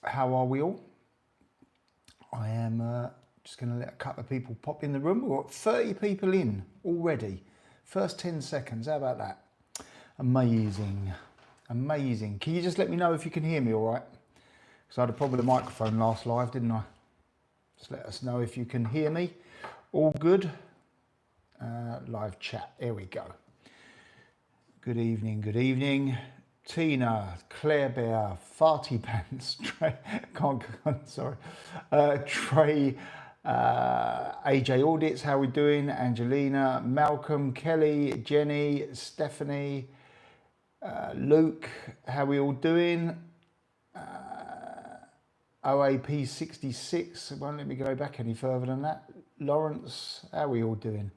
How are we all? I am just going to let a couple of people pop in the room. We've got 30 people in already. First 10 seconds, how about that? Amazing, amazing. Can you just let me know if you can hear me all right? Because I had a problem with the microphone last live, didn't I? Just let us know if you can hear me. All good? Live chat, there we go. Good evening, good evening. Tina, Claire Bear, Farty Pants, Trey, sorry, Trey, AJ Audits, how we doing? Angelina, Malcolm, Kelly, Jenny, Stephanie, Luke, how we all doing? OAP 66, won't let me go back any further than that. Lawrence, how we all doing?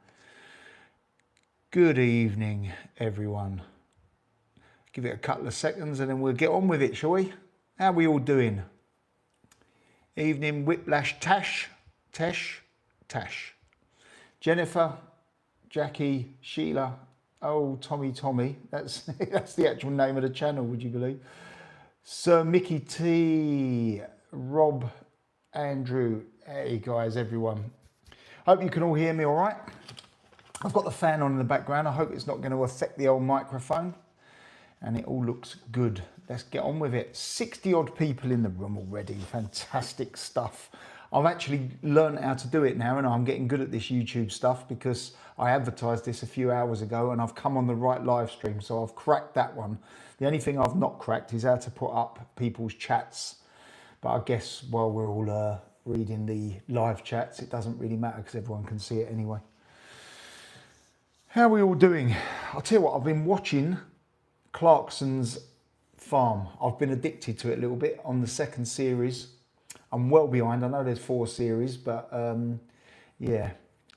Good evening, everyone. Give it a couple of seconds and then we'll get on with it, shall we? How are we all doing? Evening, Whiplash, Tash. Jennifer, Jackie, Sheila, oh, Tommy. That's the actual name of the channel, would you believe? Sir Mickey T, Rob, Andrew, hey guys, everyone. Hope you can all hear me all right. I've got the fan on in the background. I hope it's not going to affect the old microphone. And it all looks good. Let's get on with it. 60 odd people in the room already. Fantastic stuff. I've actually learned how to do it now, and I'm getting good at this YouTube stuff because I advertised this a few hours ago and I've come on the right live stream, so I've cracked that one. The only thing I've not cracked is how to put up people's chats. But I guess while we're all reading the live chats, it doesn't really matter because everyone can see it anyway. How are we all doing? I'll tell you what, I've been watching Clarkson's Farm. I've been addicted to it a little bit on the second series. I'm well behind. I know there's 4 series, but yeah,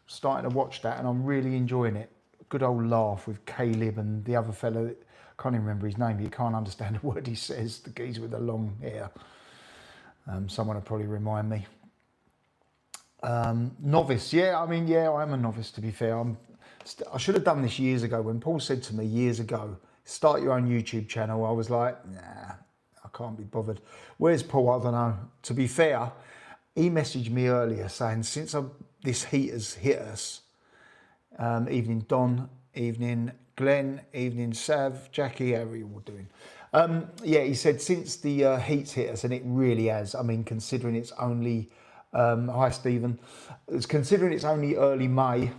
starting to watch that and I'm really enjoying it. Good old laugh with Caleb and the other fellow. I can't even remember his name, but you can't understand a word he says. The geezer with the long hair. Someone will probably remind me. Novice, yeah, I mean, yeah, I'm a novice to be fair. I should have done this years ago. When Paul said to me years ago, start your own YouTube channel, I was like, nah, I can't be bothered. Where's Paul? I don't know. To be fair, he messaged me earlier saying, since this heat has hit us, evening Don, evening Glenn, evening Sav, Jackie, how are you all doing? Yeah, he said, since the heat's hit us, and it really has, I mean, considering it's only, hi Stephen, considering it's only early May,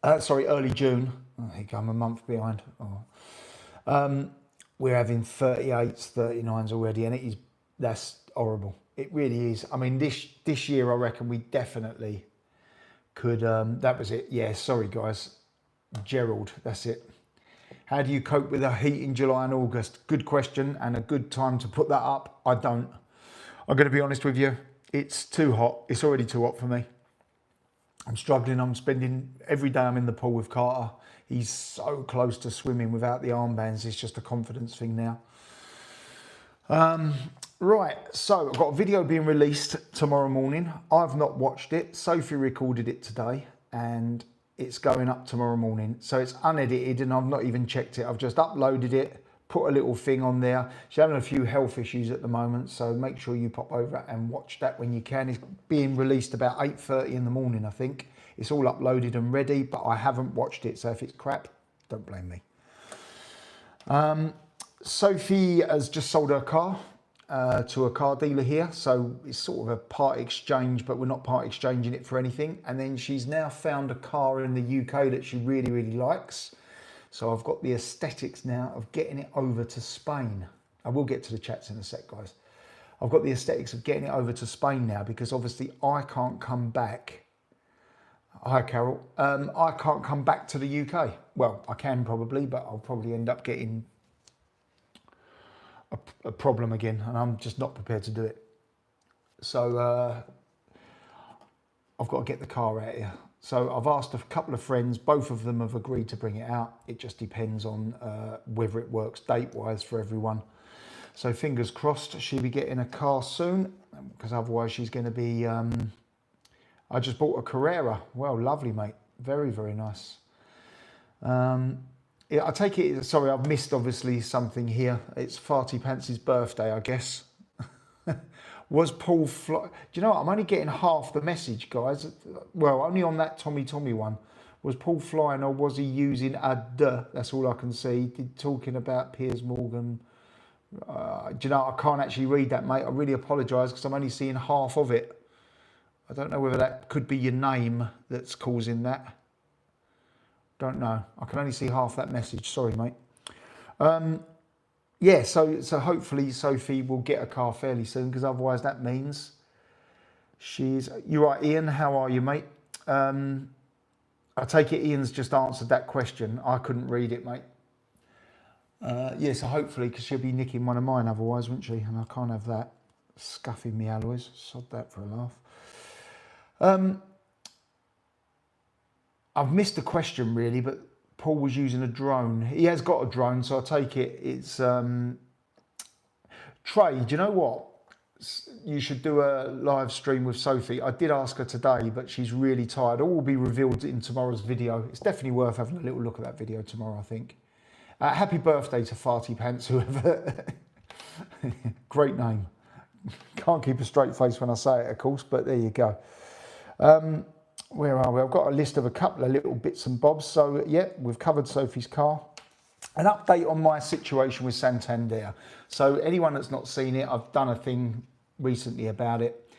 early June. Oh, here you go, I'm a month behind. Oh. We're having 38s, 39s already, and that's horrible. It really is. I mean, this year, I reckon we definitely could. That was it. Yeah, sorry guys. Gerald, that's it. How do you cope with the heat in July and August? Good question, and a good time to put that up. I don't. I'm going to be honest with you. It's too hot. It's already too hot for me. I'm struggling. I'm spending every day I'm in the pool with Carter. He's so close to swimming without the armbands. It's just a confidence thing now. Right, so I've got a video being released tomorrow morning. I've not watched it. Sophie recorded it today and it's going up tomorrow morning. So it's unedited and I've not even checked it. I've just uploaded it, put a little thing on there. She's having a few health issues at the moment, so make sure you pop over and watch that when you can. It's being released about 8:30 in the morning, I think. It's all uploaded and ready, but I haven't watched it, so if it's crap, don't blame me. Sophie has just sold her car to a car dealer here, so it's sort of a part exchange, but we're not part exchanging it for anything. And then she's now found a car in the UK that she really, really likes. So I've got the aesthetics now of getting it over to Spain. I will get to the chats in a sec, guys. I've got the aesthetics of getting it over to Spain now because obviously I can't come back. Hi, Carol. I can't come back to the UK. Well, I can probably, but I'll probably end up getting a problem again, and I'm just not prepared to do it. So I've got to get the car out here. So I've asked a couple of friends, both of them have agreed to bring it out. It just depends on whether it works date-wise for everyone. So fingers crossed she'll be getting a car soon, because otherwise she's going to be... I just bought a Carrera. Well, lovely, mate. Very, very nice. Yeah, I take it... Sorry, I've missed, obviously, something here. It's Farty Pants' birthday, I guess. Was Paul fly? Do you know what? I'm only getting half the message, guys. Well, only on that Tommy one. Was Paul flying or was he using a duh? That's all I can see. Talking about Piers Morgan. Do you know, I can't actually read that, mate. I really apologise because I'm only seeing half of it. I don't know whether that could be your name that's causing that. Don't know. I can only see half that message. Sorry, mate. Yeah, so hopefully Sophie will get a car fairly soon because otherwise that means she's... You're right, Ian. How are you, mate? I take it Ian's just answered that question. I couldn't read it, mate. Yeah, so hopefully, because she'll be nicking one of mine otherwise, wouldn't she? And I can't have that scuffing me alloys. Sod that for a laugh. I've missed the question really, but Paul was using a drone. He has got a drone, so I take it it's... Trey, do you know what? You should do a live stream with Sophie. I did ask her today, but she's really tired. All will be revealed in tomorrow's video. It's definitely worth having a little look at that video tomorrow, I think. Happy birthday to Farty Pants, whoever. Great name. Can't keep a straight face when I say it, of course, but there you go. Where are we? I've got a list of a couple of little bits and bobs. So, yeah, we've covered Sophie's car. An update on my situation with Santander. So anyone that's not seen it, I've done a thing recently about it.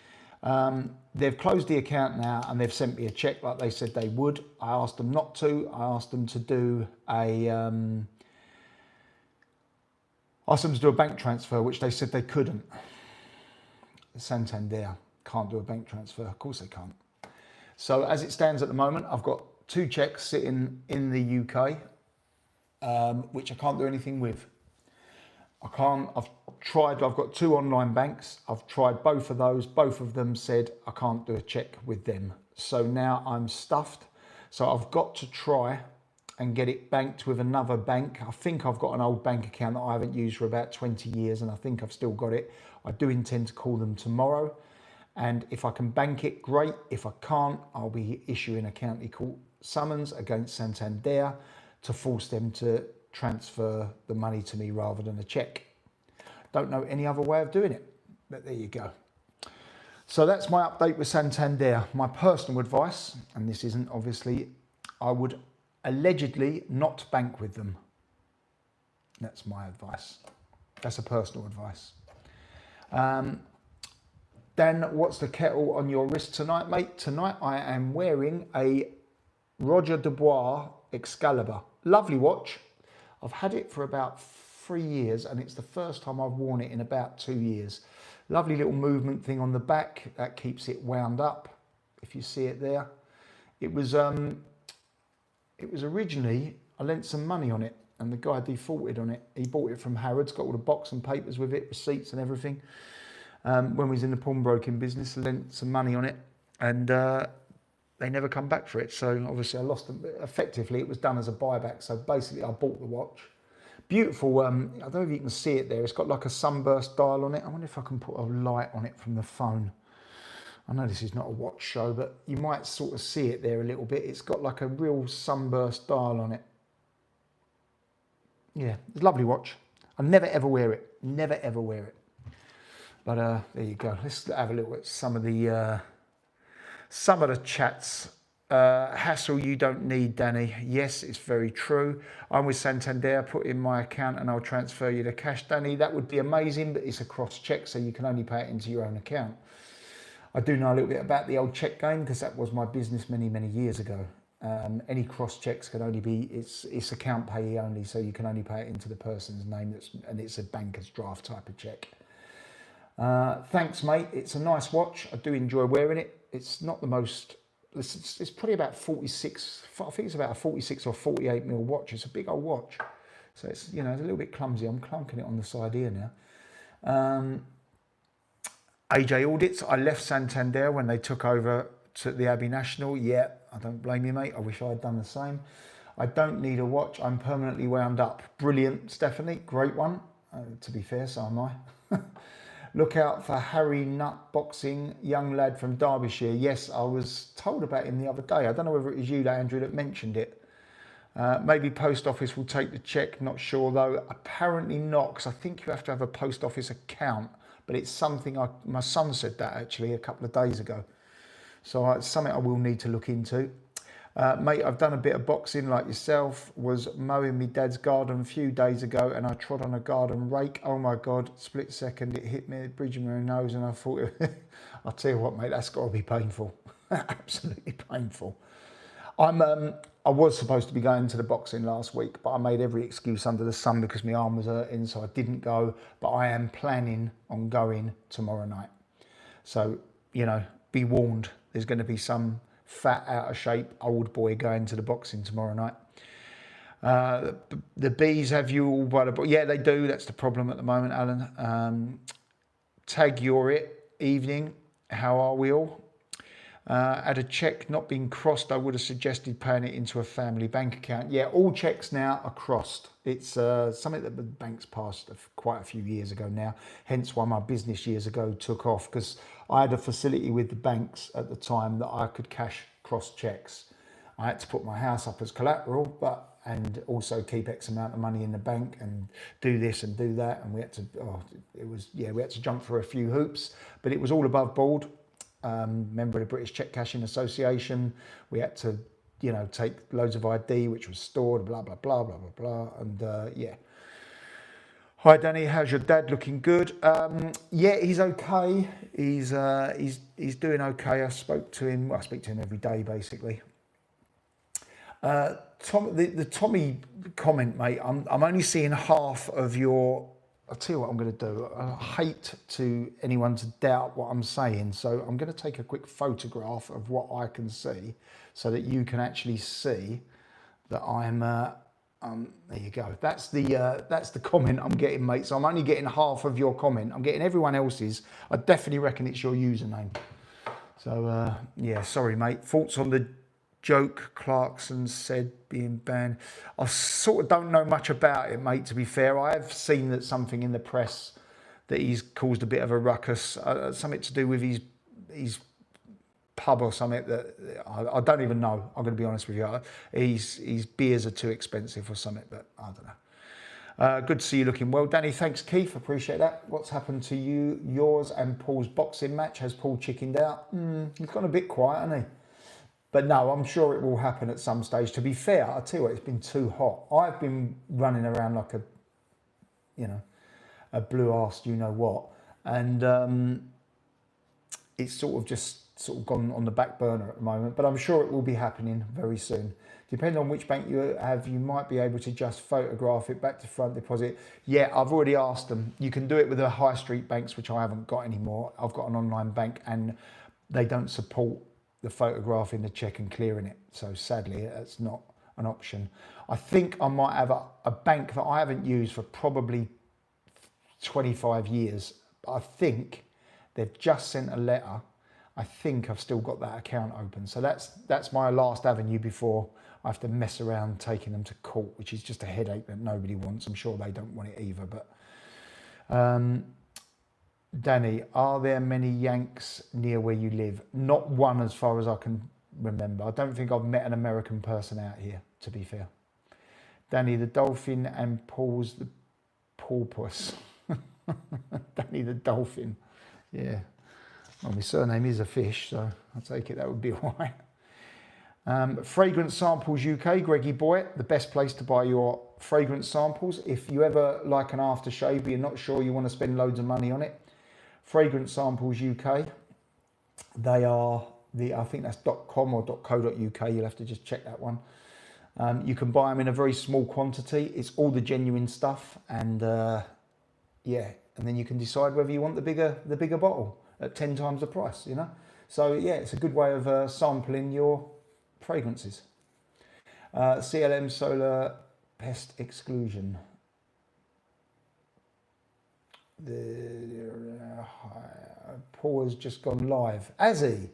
They've closed the account now and they've sent me a check like they said they would. I asked them not to. I asked them to do a bank transfer, which they said they couldn't. Santander can't do a bank transfer. Of course they can't. So as it stands at the moment, I've got 2 checks sitting in the UK, which I can't do anything with. I've got 2 online banks. I've tried both of those. Both of them said I can't do a check with them. So now I'm stuffed. So I've got to try and get it banked with another bank. I think I've got an old bank account that I haven't used for about 20 years and I think I've still got it. I do intend to call them tomorrow. And if I can bank it, great. If I can't, I'll be issuing a county court summons against Santander to force them to transfer the money to me rather than a check. Don't know any other way of doing it, but there you go. So that's my update with Santander. My personal advice, and this isn't obviously, I would allegedly not bank with them. That's my advice. That's a personal advice. Dan, what's the kettle on your wrist tonight, mate? Tonight I am wearing a Roger Dubois Excalibur. Lovely watch. I've had it for about 3 years and it's the first time I've worn it in about 2 years. Lovely little movement thing on the back that keeps it wound up, if you see it there. It was originally, I lent some money on it and the guy defaulted on it. He bought it from Harrods, got all the box and papers with it, receipts and everything. When we was in the pawnbroking business, I lent some money on it and they never come back for it. So obviously I lost them. Effectively, it was done as a buyback. So basically I bought the watch. Beautiful, I don't know if you can see it there. It's got like a sunburst dial on it. I wonder if I can put a light on it from the phone. I know this is not a watch show, but you might sort of see it there a little bit. It's got like a real sunburst dial on it. Yeah, it's a lovely watch. I never ever wear it. Never ever wear it. But there you go. Let's have a look at some of the chats. Hassle you don't need, Danny. Yes, it's very true. I'm with Santander. Put in my account and I'll transfer you the cash, Danny. That would be amazing, but it's a cross check, so you can only pay it into your own account. I do know a little bit about the old check game because that was my business many, many years ago. Any cross checks can only be, it's account payee only, so you can only pay it into the person's name, and it's a banker's draft type of check. Thanks, mate. It's a nice watch. I do enjoy wearing it. It's not the most, it's probably about 46, I think it's about a 46 or 48 mil watch. It's a big old watch. So it's, you know, it's a little bit clumsy. I'm clunking it on the side here now. AJ Audits, I left Santander when they took over to the Abbey National. Yeah, I don't blame you, mate. I wish I had done the same. I don't need a watch. I'm permanently wound up. Brilliant, Stephanie. Great one. To be fair, so am I. Look out for Harry Nut Boxing, young lad from Derbyshire. Yes, I was told about him the other day. I don't know whether it was you, Andrew, that mentioned it. Maybe post office will take the check. Not sure, though. Apparently not, because I think you have to have a post office account but it's something my son said that actually a couple of days ago. So it's something I will need to look into. Mate, I've done a bit of boxing like yourself. Was mowing my dad's garden a few days ago and I trod on a garden rake. Oh my God, split second, it hit me, the bridge of my nose, and I thought, I'll tell you what, mate, that's got to be painful. Absolutely painful. I was supposed to be going to the boxing last week, but I made every excuse under the sun because my arm was hurting, so I didn't go. But I am planning on going tomorrow night. So, you know, be warned, there's going to be some fat, out of shape old boy going to the boxing tomorrow night. The bees have you all by the book. Yeah, they do. That's the problem at the moment, Alan. Tag your it. Evening. How are we all? Had a cheque not been crossed, I would have suggested paying it into a family bank account. Yeah, all checks now are crossed. It's something that the banks passed quite a few years ago now, hence why my business years ago took off, because I had a facility with the banks at the time that I could cash cross checks. I had to put my house up as collateral, and also keep X amount of money in the bank and do this and do that. And we had to, we had to jump through a few hoops, but it was all above board. Member of the British Cheque Cashing Association. We had to, you know, take loads of ID, which was stored, blah, blah, blah, blah, blah, blah. And yeah. Hi, Danny. How's your dad? Looking good? Yeah, he's okay. He's doing okay. I speak to him every day, basically. The Tommy comment, mate. I'm only seeing half of your. I'll tell you what I'm going to do. I hate to anyone to doubt what I'm saying, so I'm going to take a quick photograph of what I can see, so that you can actually see that I'm. There you go. That's the comment I'm getting, mate. So I'm only getting half of your comment. I'm getting everyone else's. I definitely reckon it's your username. So yeah, sorry, mate. Thoughts on the joke Clarkson said being banned? I sort of don't know much about it, mate, to be fair. I have seen that something in the press that he's caused a bit of a ruckus, something to do with his pub or something that I don't even know. I'm going to be honest with you. His beers are too expensive or something, but I don't know. Good to see you looking well. Danny, thanks, Keith. Appreciate that. What's happened to you, yours and Paul's boxing match? Has Paul chickened out? He's gone a bit quiet, hasn't he? But no, I'm sure it will happen at some stage. To be fair, I'll tell you what, it's been too hot. I've been running around like a blue-arsed you-know-what. And it's sort of gone on the back burner at the moment. But I'm sure it will be happening very soon. Depending on which bank you have, you might be able to just photograph it back to front deposit. Yeah, I've already asked them. You can do it with the high street banks, which I haven't got anymore. I've got an online bank and they don't support the photographing the cheque and clearing it. So sadly, that's not an option. I think I might have a bank that I haven't used for probably 25 years. I think they've just sent a letter. I think I've still got that account open. So that's my last avenue before I have to mess around taking them to court, which is just a headache that nobody wants. I'm sure they don't want it either. But Danny, are there many Yanks near where you live? Not one as far as I can remember. I don't think I've met an American person out here, to be fair. Danny the dolphin and Paul's the porpoise. Danny the dolphin. Yeah. Well, my surname is a fish, so I take it that would be all right. Fragrance Samples UK, Greggy Boy, the best place to buy your fragrance samples. If you ever like an aftershave, but you're not sure you want to spend loads of money on it, Fragrance Samples UK. They are I think that's .com or .co.uk. You'll have to just check that one. You can buy them in a very small quantity. It's all the genuine stuff, and yeah, and then you can decide whether you want the bigger bottle at 10 times the price. You know, so yeah, it's a good way of sampling your fragrances. CLM Solar Pest Exclusion. Paul has just gone live. Has he?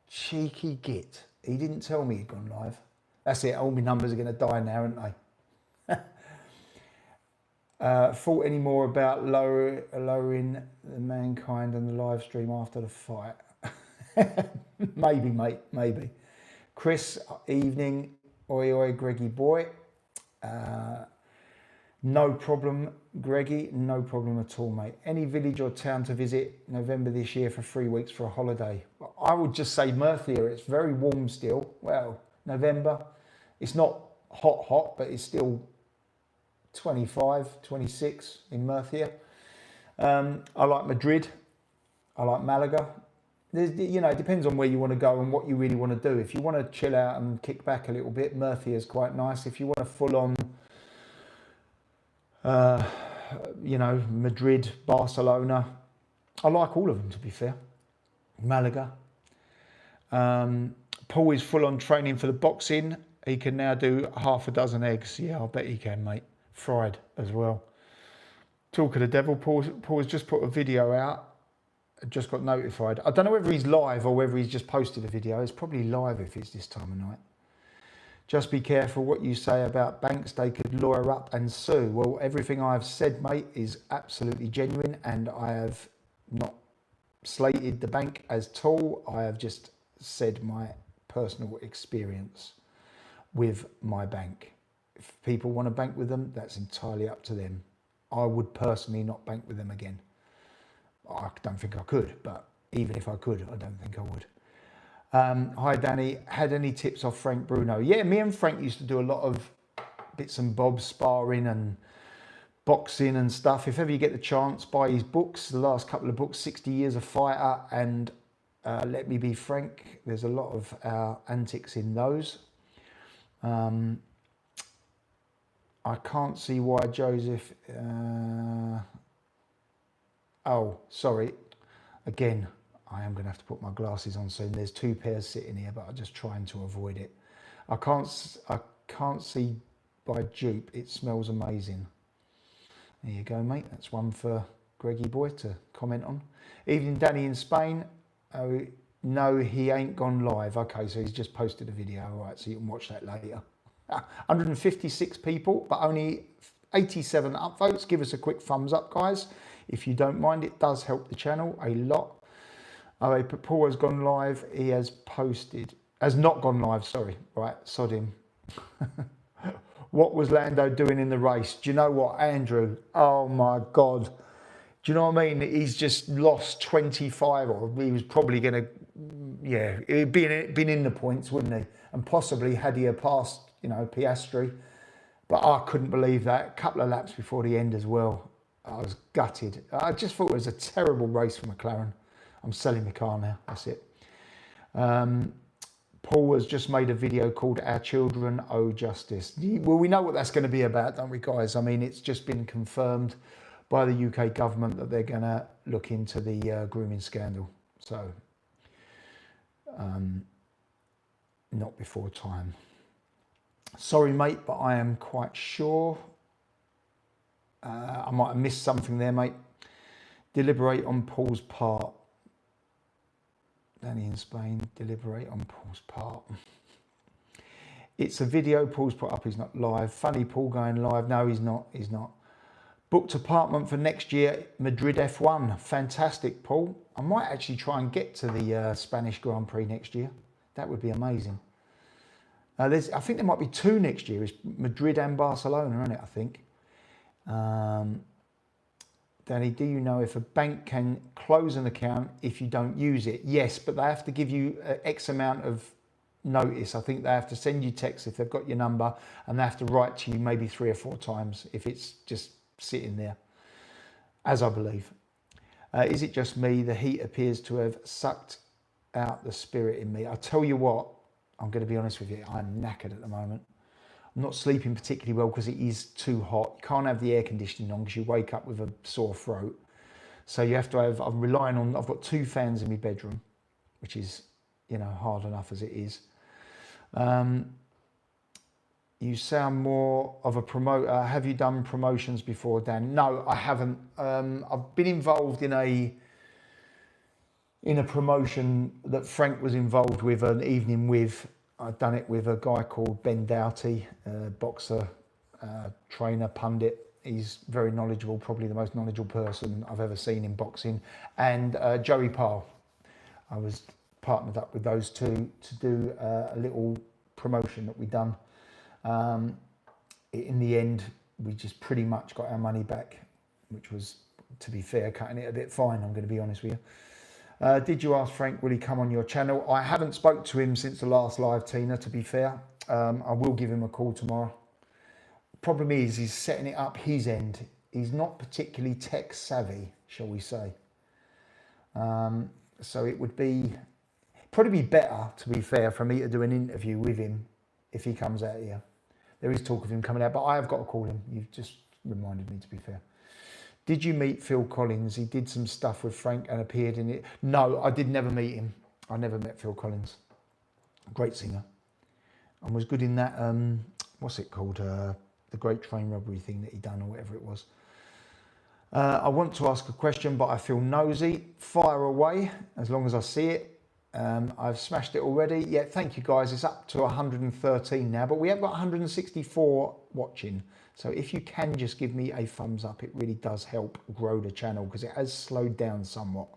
Cheeky git. He didn't tell me he'd gone live. That's it. All my numbers are going to die now, aren't they? Thought any more about lowering the mankind and the live stream after the fight? Maybe, mate. Maybe. Chris, evening. Oi, oi, Greggy boy. No problem, Greggy, no problem at all, mate. Any village or town to visit November this year for 3 weeks for a holiday? I would just say Murcia. It's very warm still. Well, November. It's not hot, but it's still 25, 26 in Murcia. I like Madrid. I like Malaga. It depends on where you want to go and what you really want to do. If you want to chill out and kick back a little bit, Murcia is quite nice. If you want a full-on, Madrid, Barcelona, I like all of them, to be fair. Malaga. Paul is full-on training for the boxing. He can now do half a dozen eggs. Yeah, I bet he can, mate. Fried as well. Talk of the devil, Paul has just put a video out. Just got notified. I don't know whether he's live or whether he's just posted a video. It's probably live if it's this time of night. Just be careful what you say about banks. They could lawyer up and sue. Well, everything I've said, mate, is absolutely genuine, and I have not slated the bank as tall. I have just said my personal experience with my bank. If people want to bank with them, that's entirely up to them. I would personally not bank with them again. I don't think I could, but even if I could, I don't think I would. Hi, Danny. Had any tips off Frank Bruno? Yeah, me and Frank used to do a lot of bits and bobs, sparring and boxing and stuff. If ever you get the chance, buy his books. The last couple of books, 60 Years a Fighter and Let Me Be Frank. There's a lot of our antics in those. I can't see why Joseph... Oh, sorry. Again, I am going to have to put my glasses on soon. There's 2 pairs sitting here, but I'm just trying to avoid it. I can't see by dupe. It smells amazing. There you go, mate. That's one for Greggy boy to comment on. Evening, Danny in Spain. Oh, no, he ain't gone live. Okay, so he's just posted a video. All right, so you can watch that later. 156 people, but only 87 upvotes. Give us a quick thumbs up, guys. If you don't mind, it does help the channel a lot. Oh, Paul has gone live. He has posted. Has not gone live, sorry. Right, sod him. What was Lando doing in the race? Do you know what, Andrew? Oh my God. Do you know what I mean? He's just lost 25, or he was probably going to, yeah, he'd been in the points, wouldn't he? And possibly had he passed, Piastri. But I couldn't believe that. A couple of laps before the end as well. I was gutted. I just thought it was a terrible race for McLaren. I'm selling my car now. That's it. Paul has just made a video called Our Children Owe Justice. Well, we know what that's going to be about, don't we, guys? I mean, it's just been confirmed by the UK government that they're going to look into the grooming scandal. So, not before time. Sorry, mate, but I am quite sure. I might have missed something there, mate. Deliberate on Paul's part. Danny in Spain, deliberate on Paul's part. It's a video Paul's put up, he's not live. Funny Paul going live. No, he's not. Booked apartment for next year, Madrid F1. Fantastic, Paul. I might actually try and get to the Spanish Grand Prix next year. That would be amazing. I think there might be 2 next year. It's Madrid and Barcelona, isn't it, I think? Danny, do you know if a bank can close an account if you don't use it? Yes, but they have to give you X amount of notice. I think they have to send you text if they've got your number, and they have to write to you maybe 3 or 4 times if it's just sitting there, as I believe. Is it just me? The heat appears to have sucked out the spirit in me. I'll tell you what, I'm going to be honest with you, I'm knackered at the moment. I'm not sleeping particularly well because it is too hot. You can't have the air conditioning on because you wake up with a sore throat. So you have to have, I'm relying on, I've got 2 fans in my bedroom, which is, hard enough as it is. You sound more of a promoter. Have you done promotions before, Dan? No, I haven't. I've been involved in a promotion that Frank was involved with, an evening with. I've done it with a guy called Ben Doughty, boxer, trainer, pundit. He's very knowledgeable, probably the most knowledgeable person I've ever seen in boxing. And Joey Parle. I was partnered up with those 2 to do a little promotion that we've done. In the end, we just pretty much got our money back, which was, to be fair, cutting it a bit fine, I'm going to be honest with you. Did you ask Frank, will he come on your channel? I haven't spoke to him since the last live, Tina, to be fair. I will give him a call tomorrow. Problem is, he's setting it up his end. He's not particularly tech savvy, shall we say. So it would probably be better, to be fair, for me to do an interview with him if he comes out here. There is talk of him coming out, but I have got to call him. You've just reminded me, to be fair. Did you meet Phil Collins? He did some stuff with Frank and appeared in it. No, I did never meet him. I never met Phil Collins. Great singer. And was good in that, what's it called? The Great Train Robbery thing that he done, or whatever it was. I want to ask a question, but I feel nosy. Fire away, as long as I see it. I've smashed it already. Yeah, thank you guys. It's up to 113 now, but we have got 164 watching. So if you can just give me a thumbs up, it really does help grow the channel, because it has slowed down somewhat.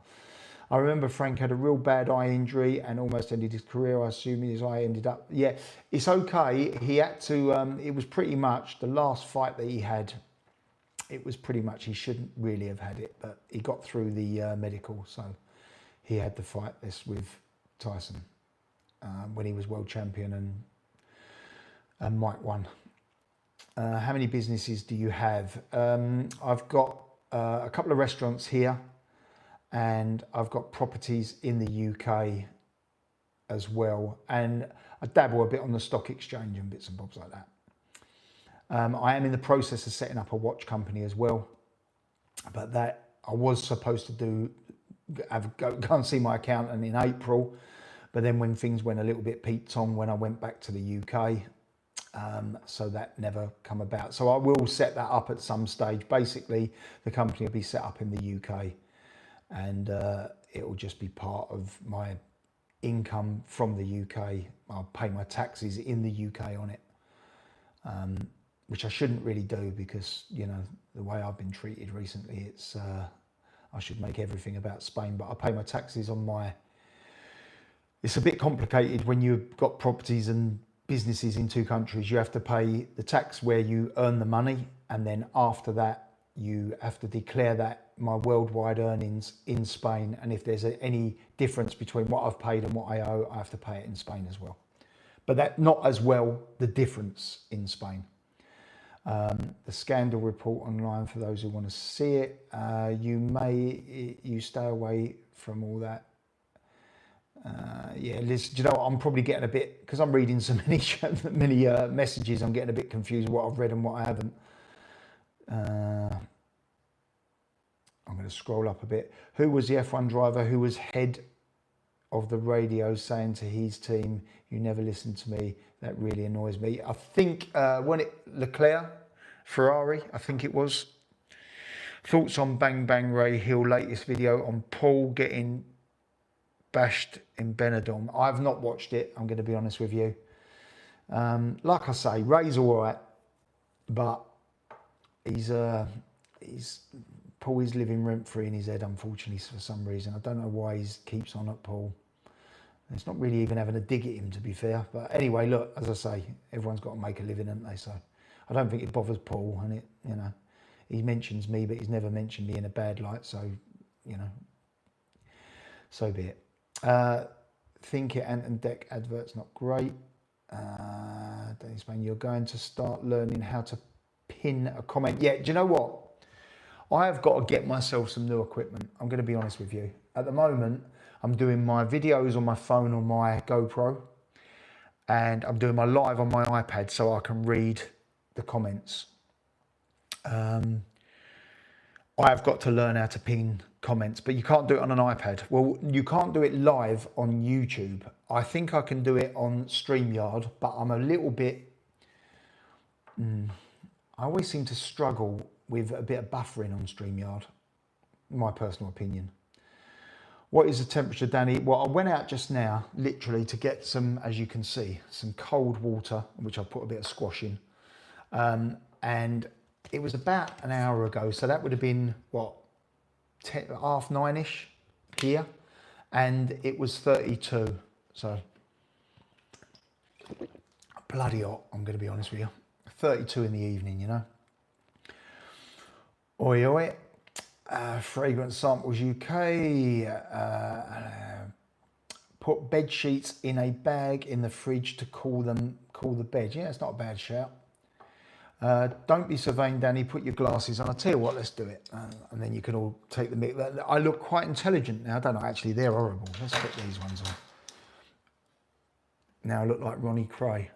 I remember Frank had a real bad eye injury and almost ended his career. I assume his eye ended up. Yeah, it's okay. He had to, it was pretty much the last fight that he had. It was pretty much, he shouldn't really have had it, but he got through the medical. So he had to fight this with Tyson when he was world champion, and Mike won. How many businesses do you have? I've got a couple of restaurants here, and I've got properties in the UK as well. And I dabble a bit on the stock exchange and bits and bobs like that. I am in the process of setting up a watch company as well, but that I was supposed to go and see my accountant in April, but then when things went a little bit peaked on when I went back to the UK, so that never come about. So I will set that up at some stage. Basically, the company will be set up in the UK, and it will just be part of my income from the UK. I'll pay my taxes in the UK on it. Which I shouldn't really do, because, you know, the way I've been treated recently, it's I should make everything about Spain, but I pay my taxes on it's a bit complicated when you've got properties and businesses in two countries. You have to pay the tax where you earn the money, and then after that you have to declare that my worldwide earnings in Spain, and if there's any difference between what I've paid and what I owe, I have to pay it in Spain as well. But that not as well the difference in Spain. The scandal report online for those who want to see it. You stay away from all that. Yeah, Liz, do you know what? I'm probably getting a bit, because I'm reading so many messages, I'm getting a bit confused what I've read and what I haven't. I'm going to scroll up a bit. Who was the F1 driver who was head of the radio saying to his team, "You never listen to me"? That really annoys me. I think Leclerc, Ferrari, I think it was. Thoughts on Bang Bang Ray Hill latest video on Paul getting bashed in Benidorm? I've not watched it, I'm going to be honest with you. Like I say, Ray's all right, but Paul is living rent free in his head, unfortunately, for some reason. I don't know why he keeps on at Paul. It's not really even having a dig at him, to be fair. But anyway, look, as I say, everyone's got to make a living, haven't they? So I don't think it bothers Paul, and he mentions me, but he's never mentioned me in a bad light. So, so be it. Think it and deck adverts not great. Don't explain. You're going to start learning how to pin a comment. Yeah, do you know what? I have got to get myself some new equipment. I'm going to be honest with you. At the moment, I'm doing my videos on my phone on my GoPro, and I'm doing my live on my iPad so I can read the comments. I've got to learn how to pin comments, but you can't do it on an iPad. Well, you can't do it live on YouTube. I think I can do it on StreamYard, but I'm a little bit... I always seem to struggle with a bit of buffering on StreamYard, my personal opinion. What is the temperature, Danny? Well, I went out just now, literally, to get some, as you can see, some cold water, which I put a bit of squash in. And it was about an hour ago, so that would have been, what, 9:30ish here, and it was 32, so bloody hot, I'm going to be honest with you. 32 in the evening, Oi, oi. Fragrance Samples UK. Put bed sheets in a bag in the fridge to cool the bed. Yeah, it's not a bad shout. Don't be so vain, Danny. Put your glasses on. I'll tell you what, let's do it. And then you can all take the mic. I look quite intelligent now, don't I? Actually, they're horrible. Let's put these ones on. Now I look like Ronnie Cray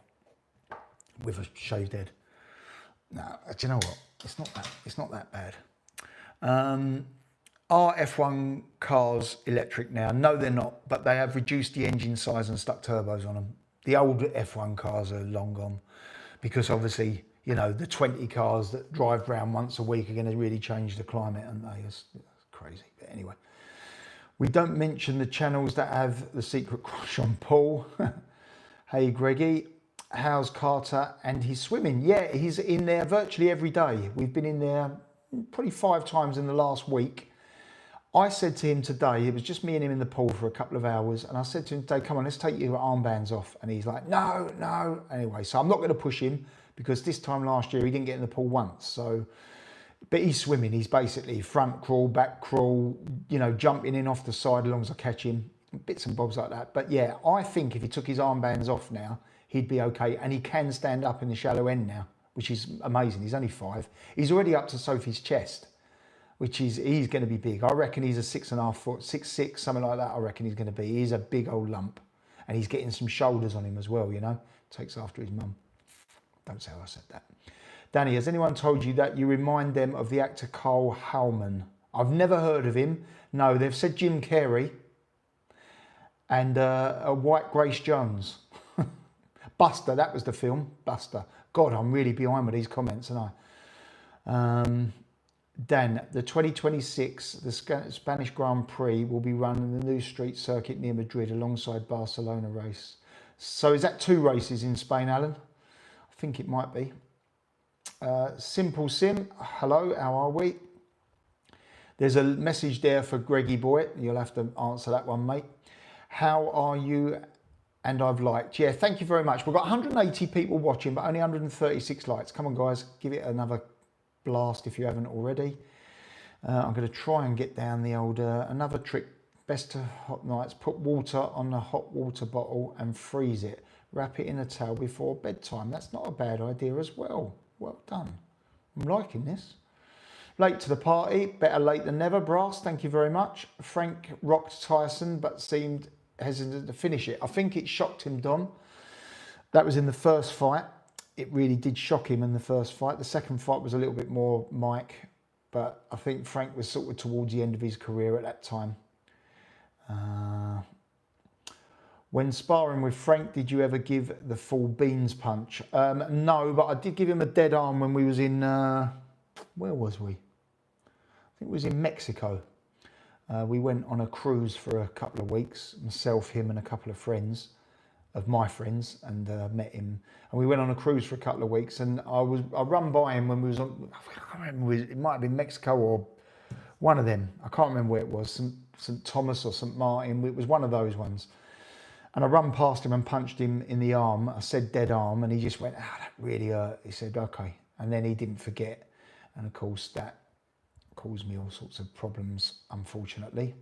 with a shaved head. No, do you know what? It's not that bad. Are F1 cars electric now? No, they're not, but they have reduced the engine size and stuck turbos on them. The old F1 cars are long gone because obviously, you know, the 20 cars that drive around once a week are going to really change the climate, and it's crazy. But anyway, we don't mention the channels that have the secret crush on Paul. Hey, Greggy, how's Carter and his swimming? Yeah, he's in there virtually every day. We've been in there probably 5 times in the last week. I said to him today, it was just me and him in the pool for a couple of hours, and I said to him today, come on, let's take your armbands off. And he's like, no. Anyway, so I'm not going to push him because this time last year he didn't get in the pool once. So, but he's swimming. He's basically front crawl, back crawl, you know, jumping in off the side as long as I catch him, bits and bobs like that. But yeah, I think if he took his armbands off now, he'd be okay. And he can stand up in the shallow end now, which is amazing. He's only 5. He's already up to Sophie's chest, which is, he's going to be big. I reckon he's a 6.5 foot, 6'6", something like that. I reckon he's going to be. He's a big old lump, and he's getting some shoulders on him as well. You know, takes after his mum. Don't say I said that. Danny, has anyone told you that you remind them of the actor Carl Howman? I've never heard of him. No, they've said Jim Carrey and a White Grace Jones. Buster, that was the film, Buster. God, I'm really behind with these comments, aren't I? Dan, the 2026, the Spanish Grand Prix will be run in the new street circuit near Madrid alongside Barcelona race. So is that 2 races in Spain, Alan? I think it might be. Simple Sim, hello, how are we? There's a message there for Greggy Boy. You'll have to answer that one, mate. How are you? And I've liked. Yeah, thank you very much. We've got 180 people watching, but only 136 likes. Come on, guys, give it another blast if you haven't already. I'm going to try and get down the old, another trick, best to hot nights, put water on a hot water bottle and freeze it. Wrap it in a towel before bedtime. That's not a bad idea as well. Well done. I'm liking this. Late to the party, better late than never. Brass, thank you very much. Frank rocked Tyson, but seemed hesitant to finish it. I think it shocked him, Don. That was in the first fight. It really did shock him in the first fight. The second fight was a little bit more Mike, but I think Frank was sort of towards the end of his career at that time. When sparring with Frank, did you ever give the full beans punch? No, but I did give him a dead arm when we was in, where was we? I think it was in Mexico. We went on a cruise for a couple of weeks, myself, him and a couple of friends, of my friends, and met him. And we went on a cruise for a couple of weeks, and I run by him when we was on, I can't remember, it might have been Mexico or one of them. I can't remember where it was, St. Thomas or St. Martin. It was one of those ones. And I run past him and punched him in the arm. I said dead arm, and he just went, that really hurt. He said, okay. And then he didn't forget. And of course, that caused me all sorts of problems, unfortunately.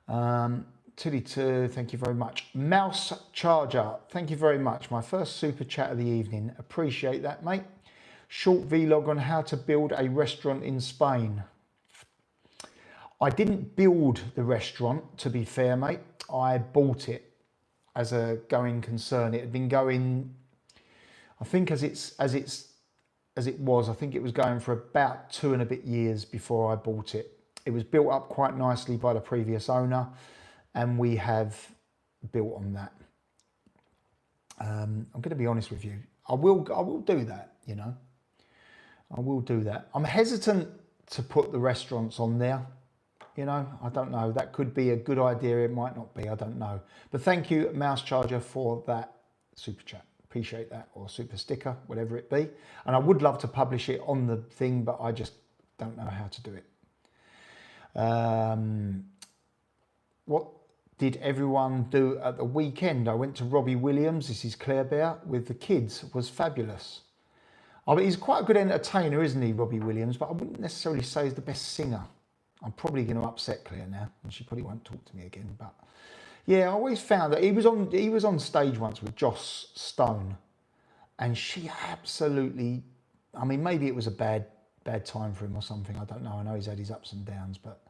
Tilly2, thank you very much. Mouse Charger, thank you very much. My first super chat of the evening. Appreciate that, mate. Short vlog on how to build a restaurant in Spain. I didn't build the restaurant, to be fair, mate. I bought it as a going concern. It had been going, I think as it was, I think it was going for about 2 and a bit years before I bought it. It was built up quite nicely by the previous owner, and we have built on that. I'm going to be honest with you. I will do that, you know. I will do that. I'm hesitant to put the restaurants on there. You know, I don't know. That could be a good idea. It might not be. I don't know. But thank you, Mouse Charger, for that super chat. Appreciate that, or super sticker, whatever it be. And I would love to publish it on the thing, but I just don't know how to do it. What did everyone do at the weekend? I went to Robbie Williams, this is Claire Bear, with the kids. It was fabulous. I mean, he's quite a good entertainer, isn't he, Robbie Williams? But I wouldn't necessarily say he's the best singer. I'm probably going to upset Claire now, and she probably won't talk to me again. But yeah, I always found that he was on stage once with Joss Stone, and she absolutely. I mean, maybe it was a bad time for him or something. I don't know. I know he's had his ups and downs, but.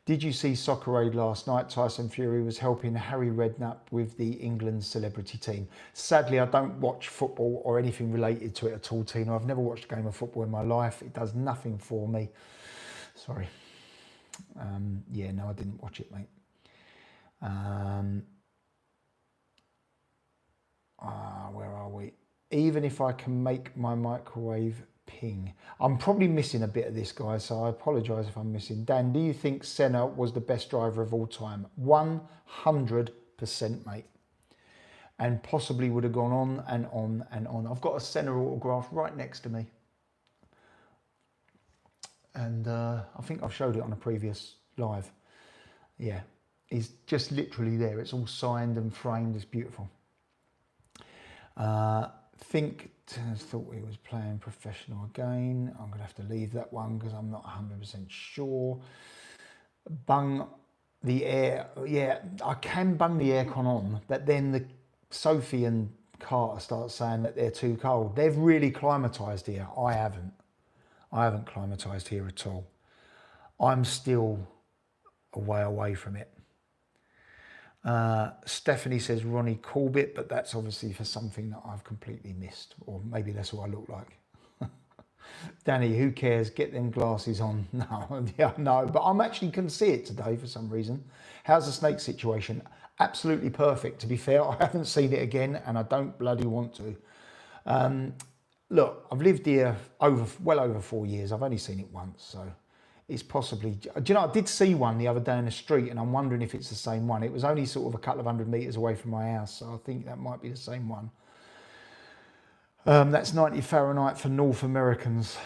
Did you see Soccer Aid last night? Tyson Fury was helping Harry Redknapp with the England celebrity team. Sadly, I don't watch football or anything related to it at all, Tina. I've never watched a game of football in my life. It does nothing for me. Sorry. Yeah, no, I didn't watch it, mate. Where are we? Even if I can make my microwave ping. I'm probably missing a bit of this, guys, so I apologise if I'm missing. Dan, do you think Senna was the best driver of all time? 100%, mate. And possibly would have gone on and on and on. I've got a Senna autograph right next to me. And I think I've showed it on a previous live. Yeah, he's just literally there. It's all signed and framed. It's beautiful. Thought he was playing professional again. I'm going to have to leave that one because I'm not 100% sure. Bung the air. Yeah, I can bung the aircon on, but then the Sophie and Carter start saying that they're too cold. They've really climatised here. I haven't. I haven't climatised here at all. I'm still a way away from it. Stephanie says Ronnie Corbett, but that's obviously for something that I've completely missed, or maybe that's what I look like. Danny, who cares? Get them glasses on. No, yeah, no, but I'm actually can see it today for some reason. How's the snake situation? Absolutely perfect. To be fair, I haven't seen it again, and I don't bloody want to. Look, I've lived here well over 4 years. I've only seen it once, so. It's possibly, do you know, I did see one the other day in the street, and I'm wondering if it's the same one. It was only sort of a couple of 100 metres away from my house, so I think that might be the same one. That's 90 Fahrenheit for North Americans.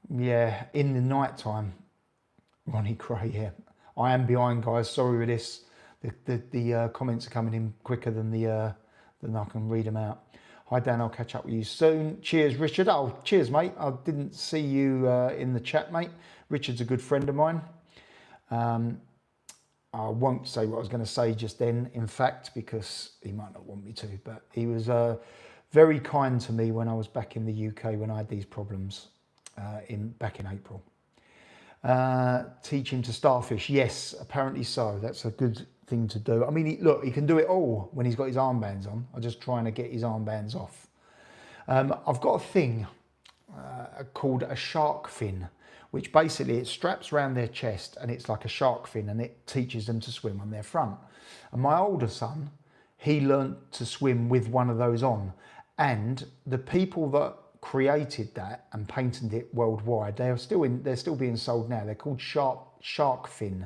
Yeah, in the night time. Ronnie Cray, yeah. I am behind, guys. Sorry with this. The comments are coming in quicker than than I can read them out. Hi Dan, I'll catch up with you soon. Cheers, Richard. Oh, cheers, mate. I didn't see you in the chat, mate. Richard's a good friend of mine. I won't say what I was going to say just then, in fact, because he might not want me to, but he was very kind to me when I was back in the UK when I had these problems back in April. Teach him to starfish. Yes, apparently so. That's a good thing to do. I mean, look, he can do it all when he's got his armbands on. I'm just trying to get his armbands off. I've got a thing called a shark fin, which basically it straps around their chest and it's like a shark fin, and it teaches them to swim on their front. And my older son, he learnt to swim with one of those on. And the people that created that and patented it worldwide, they're still being sold now. They're called shark fin.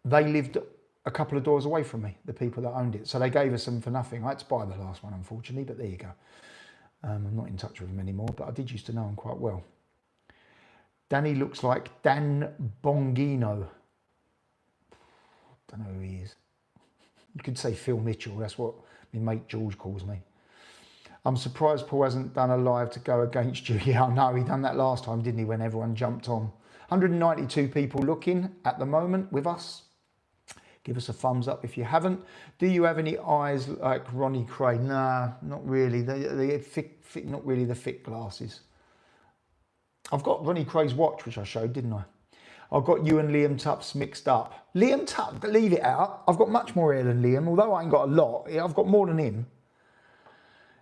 They lived a couple of doors away from me, the people that owned it. So they gave us them for nothing. I had to buy the last one, unfortunately, but there you go. I'm not in touch with him anymore, but I did used to know him quite well. Danny looks like Dan Bongino. Don't know who he is. You could say Phil Mitchell. That's what my mate George calls me. I'm surprised Paul hasn't done a live to go against you. Yeah, I know. He done that last time, didn't he, when everyone jumped on. 192 people looking at the moment with us. Give us a thumbs up if you haven't. Do you have any eyes like Ronnie Cray? Nah, not really. They fit, not really the thick glasses. I've got Ronnie Cray's watch, which I showed, didn't I? I've got you and Liam Tups mixed up. Liam Tups, leave it out. I've got much more hair than Liam, although I ain't got a lot. I've got more than him.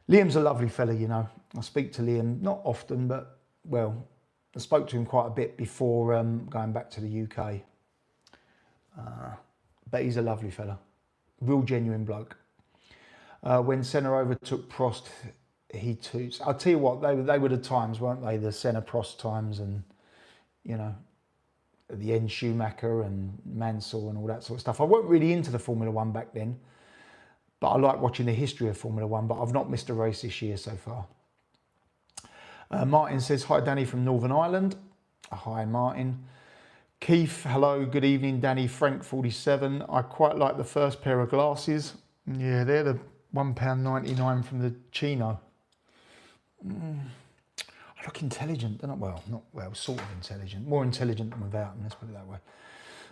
Liam's a lovely fella, you know. I speak to Liam, not often, but, well, I spoke to him quite a bit before going back to the UK. But he's a lovely fella, real genuine bloke. When Senna overtook Prost, he toots. I'll tell you what, they were the times, weren't they? The Senna Prost times, and you know, at the end Schumacher and Mansell and all that sort of stuff. I wasn't really into the Formula One back then, but I like watching the history of Formula One. But I've not missed a race this year so far. Martin says hi, Danny from Northern Ireland. Hi, Martin. Keith, hello, good evening, Danny. Frank 47. I quite like the first pair of glasses. Yeah, they're the £1.99 from the Chino. I look intelligent, don't I? Well, not well, sort of intelligent. More intelligent than without them, let's put it that way.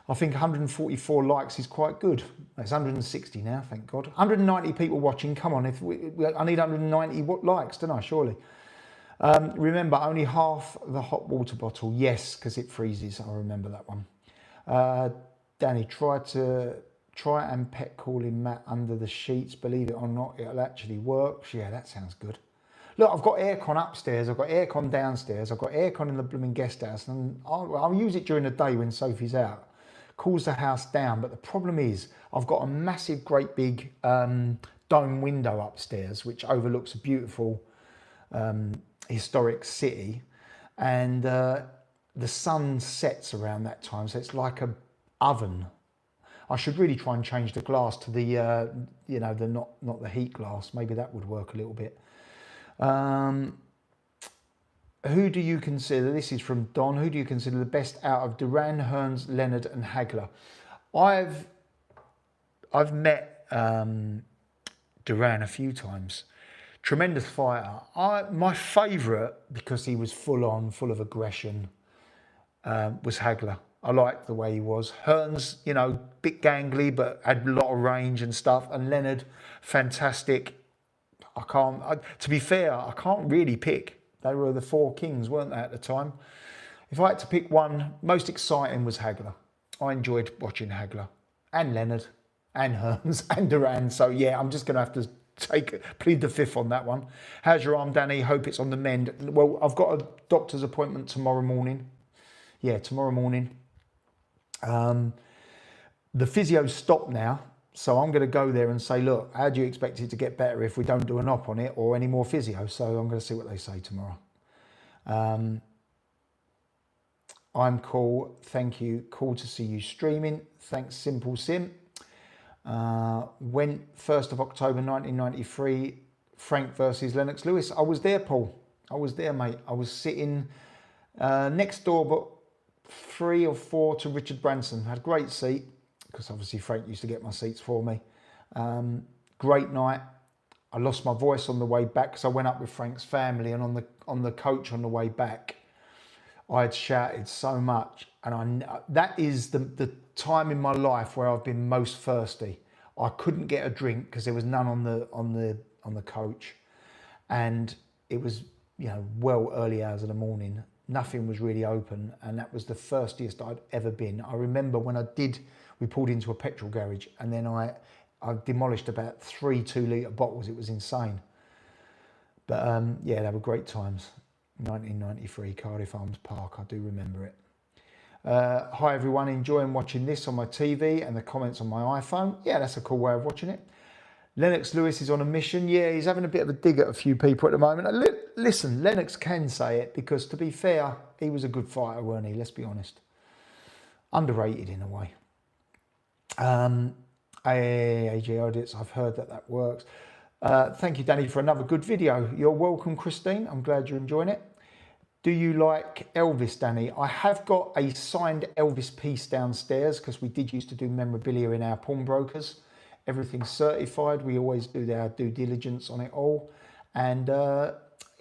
I think 144 likes is quite good. It's 160 now, thank God. 190 people watching. Come on, I need 190 likes, don't I? Surely. Remember, only half the hot water bottle. Yes, because it freezes. I remember that one. Danny, try and pet calling Matt under the sheets. Believe it or not, it'll actually work. Yeah, that sounds good. Look, I've got aircon upstairs, I've got aircon downstairs, I've got aircon in the blooming guest house, and I'll use it during the day when Sophie's out. Cools the house down, but the problem is I've got a massive, great big dome window upstairs, which overlooks a beautiful historic city, and the sun sets around that time, so it's like a oven. I should really try and change the glass to the, you know, the not the heat glass. Maybe that would work a little bit. Who do you consider, this is from Don, who do you consider the best out of Duran, Hearns, Leonard and Hagler? I've met Duran a few times. Tremendous fighter. My favourite, because he was full on, full of aggression, was Hagler. I liked the way he was. Hearns, you know, bit gangly, but had a lot of range and stuff. And Leonard, fantastic. To be fair, I can't really pick. They were the four kings, weren't they, at the time? If I had to pick one, most exciting was Hagler. I enjoyed watching Hagler and Leonard and Hearns and Duran. So yeah, I'm just going to have to plead the fifth on that one. How's your arm, Danny? Hope it's on the mend. Well, I've got a doctor's appointment tomorrow morning. Yeah, tomorrow morning. The physio's stopped now. So I'm going to go there and say, look, how do you expect it to get better if we don't do an op on it or any more physio? So I'm going to see what they say tomorrow. I'm cool. Thank you. Cool to see you streaming. Thanks, Simple Sim. Went 1st of October 1993, Frank versus Lennox Lewis. I was there, Paul. I was there, mate. I was sitting next door, but 3 or 4 to Richard Branson. Had a great seat, because obviously Frank used to get my seats for me. Great night. I lost my voice on the way back because I went up with Frank's family, and on the coach on the way back, I had shouted so much, and that is the time in my life where I've been most thirsty. I couldn't get a drink because there was none on the coach, and it was, you know, well early hours of the morning. Nothing was really open, and that was the thirstiest I'd ever been. I remember when we pulled into a petrol garage, and then I demolished about 3 2-litre bottles. It was insane. But yeah, they were great times. 1993, Cardiff Arms Park, I do remember it. Hi everyone, enjoying watching this on my TV and the comments on my iPhone. Yeah, that's a cool way of watching it. Lennox Lewis is on a mission. Yeah, he's having a bit of a dig at a few people at the moment. Listen, Lennox can say it, because to be fair, he was a good fighter, weren't he? Let's be honest. Underrated in a way. AJ Audits, I've heard that works. Thank you, Danny, for another good video. You're welcome, Christine. I'm glad you're enjoying it. Do you like Elvis, Danny? I have got a signed Elvis piece downstairs, because we did used to do memorabilia in our pawnbrokers. Everything's certified. We always do our due diligence on it all. And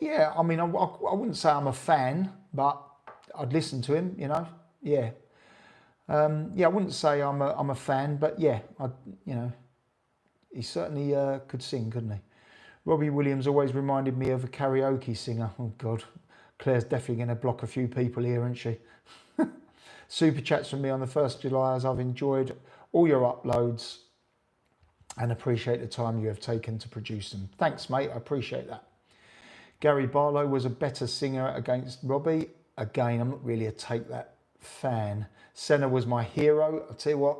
yeah, I mean, I wouldn't say I'm a fan, but I'd listen to him, you know. Yeah. Yeah, I wouldn't say I'm a fan, but yeah, you know, he certainly could sing, couldn't he? Robbie Williams always reminded me of a karaoke singer. Oh God, Claire's definitely going to block a few people here, isn't she? Super chats from me on the 1st of July, as I've enjoyed all your uploads and appreciate the time you have taken to produce them. Thanks, mate. I appreciate that. Gary Barlow was a better singer against Robbie. Again, I'm not really a Take That fan. Senna was my hero. I'll tell you what,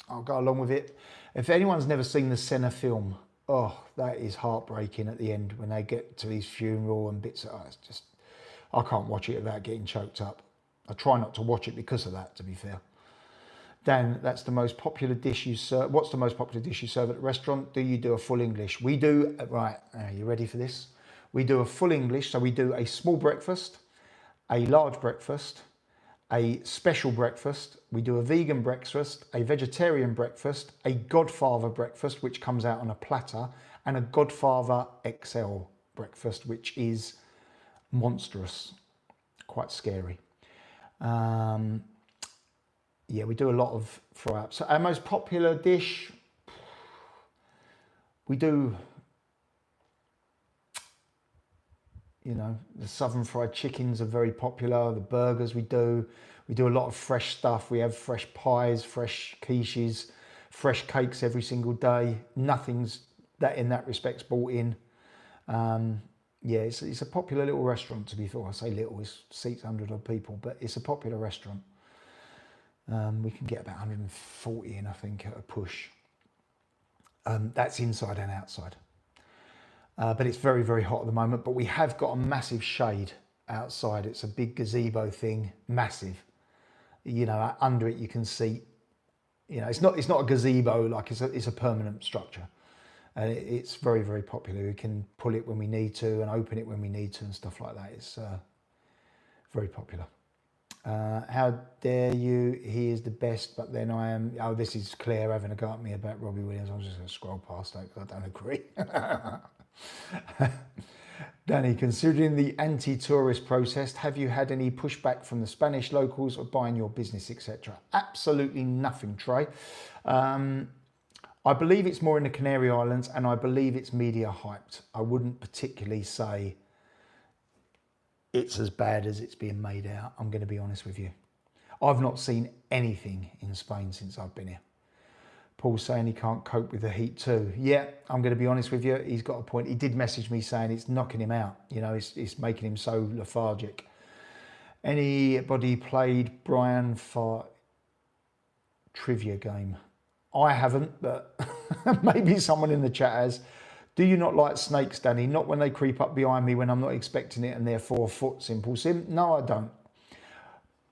I'll go along with it. If anyone's never seen the Senna film, oh, that is heartbreaking at the end when they get to his funeral and bits. Oh, it's just, I can't watch it without getting choked up. I try not to watch it because of that, to be fair. Dan, that's the most popular dish you serve. What's the most popular dish you serve at a restaurant? Do you do a full English? We do, right, are you ready for this? We do a full English, so we do a small breakfast, a large breakfast, a special breakfast, we do a vegan breakfast, a vegetarian breakfast, a Godfather breakfast, which comes out on a platter, and a Godfather XL breakfast, which is monstrous, quite scary. Yeah, we do a lot of fry-ups. So our most popular dish, we do, you know, the southern fried chickens are very popular. The burgers we do a lot of fresh stuff. We have fresh pies, fresh quiches, fresh cakes every single day. Nothing's that in that respect's bought in. Yeah, it's a popular little restaurant, to be fair. I say little, it seats 100 odd people, but it's a popular restaurant. We can get about 140 in, I think, at a push. That's inside and outside. But it's very, very hot at the moment. But we have got a massive shade outside. It's a big gazebo thing, massive. You know, under it you can see. You know, it's not a gazebo, like it's a permanent structure, and it's very, very popular. We can pull it when we need to and open it when we need to and stuff like that. It's very popular. How dare you? He is the best, but then I am. Oh, this is Claire having a go at me about Robbie Williams. I'm just going to scroll past that because I don't agree. Danny, considering the anti-tourist protest, have you had any pushback from the Spanish locals or buying your business, etc.? Absolutely nothing, Trey. I believe it's more in the Canary Islands, and I believe it's media hyped. I wouldn't particularly say it's as bad as it's being made out. I'm going to be honest with you. I've not seen anything in Spain since I've been here. Paul's saying he can't cope with the heat too. Yeah, I'm going to be honest with you. He's got a point. He did message me saying it's knocking him out. You know, it's making him so lethargic. Anybody played Brian for trivia game? I haven't, but maybe someone in the chat has. Do you not like snakes, Danny? Not when they creep up behind me when I'm not expecting it and they're 4 foot, simple sim. No, I don't.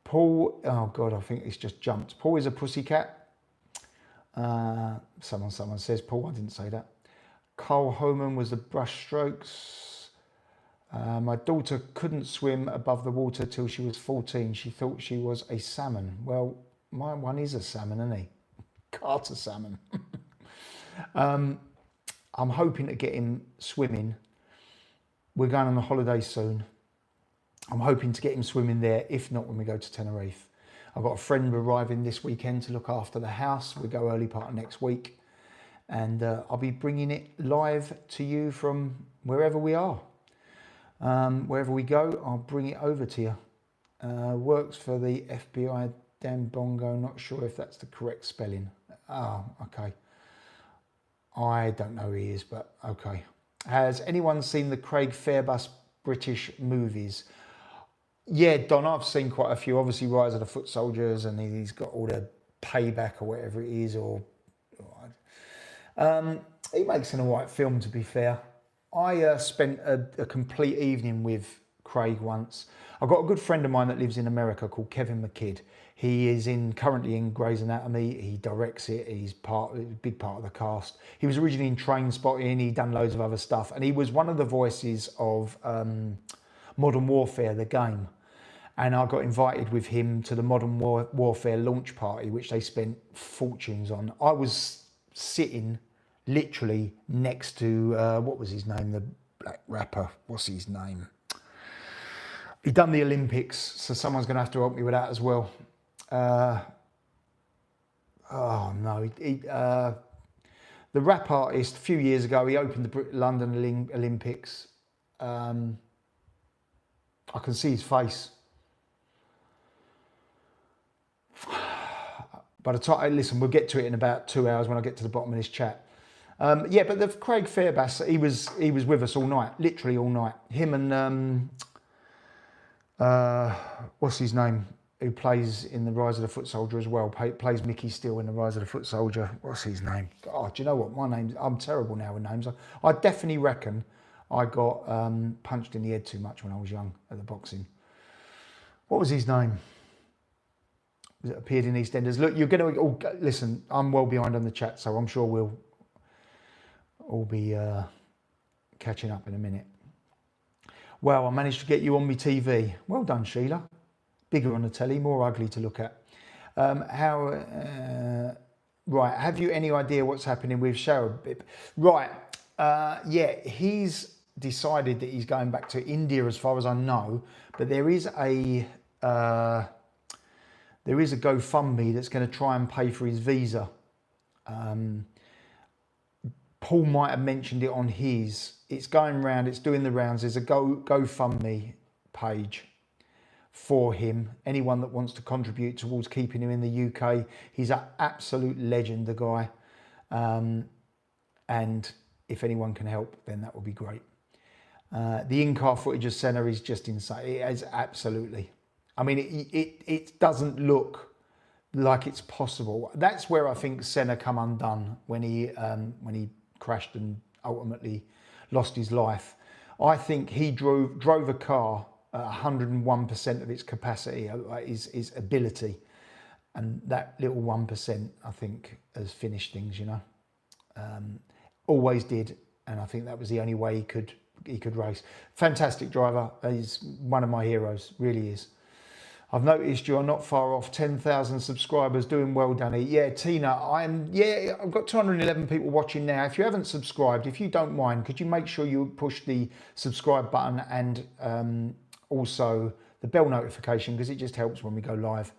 Paul, oh God, I think it's just jumped. Paul is a pussycat. Someone says, Paul, I didn't say that. Carl Homan was the brush strokes. My daughter couldn't swim above the water till she was 14. She thought she was a salmon. Well, my one is a salmon, isn't he? Carter salmon. I'm hoping to get him swimming. We're going on a holiday soon. I'm hoping to get him swimming there, if not when we go to Tenerife. I've got a friend arriving this weekend to look after the house. We go early part of next week. And I'll be bringing it live to you from wherever we are. Wherever we go, I'll bring it over to you. Works for the FBI, Dan Bongo. Not sure if that's the correct spelling. Oh, okay. I don't know who he is, but okay. Has anyone seen the Craig Fairbanks British movies? Yeah, Don, I've seen quite a few. Obviously, Rise of the Foot Soldiers, and he's got all the Payback or whatever it is. He makes an alright film, to be fair. I spent a complete evening with Craig once. I've got a good friend of mine that lives in America called Kevin McKidd. He is currently in Grey's Anatomy. He directs it. He's a big part of the cast. He was originally in Trainspotting. He'd done loads of other stuff, and he was one of the voices of Modern Warfare, the game. And I got invited with him to the Modern Warfare launch party, which they spent fortunes on. I was sitting literally next to, what was his name? The black rapper. What's his name? He'd done the Olympics, so someone's going to have to help me with that as well. Oh no, the rap artist, a few years ago, he opened the London Olympics. I can see his face. By the time, listen, we'll get to it in about 2 hours when I get to the bottom of this chat. Yeah, but the Craig Fairbanks, he was with us all night, literally all night. Him and what's his name, who plays in the Rise of the Foot Soldier as well, plays Mickey Steele in the Rise of the Foot Soldier. What's his name? God, do you know what? I'm terrible now with names. I definitely reckon I got punched in the head too much when I was young at the boxing. What was his name? That appeared in EastEnders. Look, you're going to listen. I'm well behind on the chat, so I'm sure we'll all be catching up in a minute. Well, I managed to get you on my TV. Well done, Sheila. Bigger on the telly, more ugly to look at. Right, have you any idea what's happening with Shower Bib? Right, yeah, he's decided that he's going back to India, as far as I know. But there is a GoFundMe that's going to try and pay for his visa. Paul might have mentioned it on his. It's going around. It's doing the rounds. There's a GoFundMe page for him. Anyone that wants to contribute towards keeping him in the UK. He's an absolute legend, the guy. And if anyone can help, then that would be great. The in-car footage of Senna is just insane. It is absolutely. I mean, it doesn't look like it's possible. That's where I think Senna come undone when he crashed and ultimately lost his life. I think he drove a car at 101% of its capacity, his ability, and that little 1%, I think, has finished things. You know, always did, and I think that was the only way he could race. Fantastic driver. He's one of my heroes. Really is. I've noticed you're not far off 10,000 subscribers. Doing well, Danny. Yeah, Tina, I've got 211 people watching now. If you haven't subscribed, if you don't mind, could you make sure you push the subscribe button and also the bell notification, because it just helps when we go live.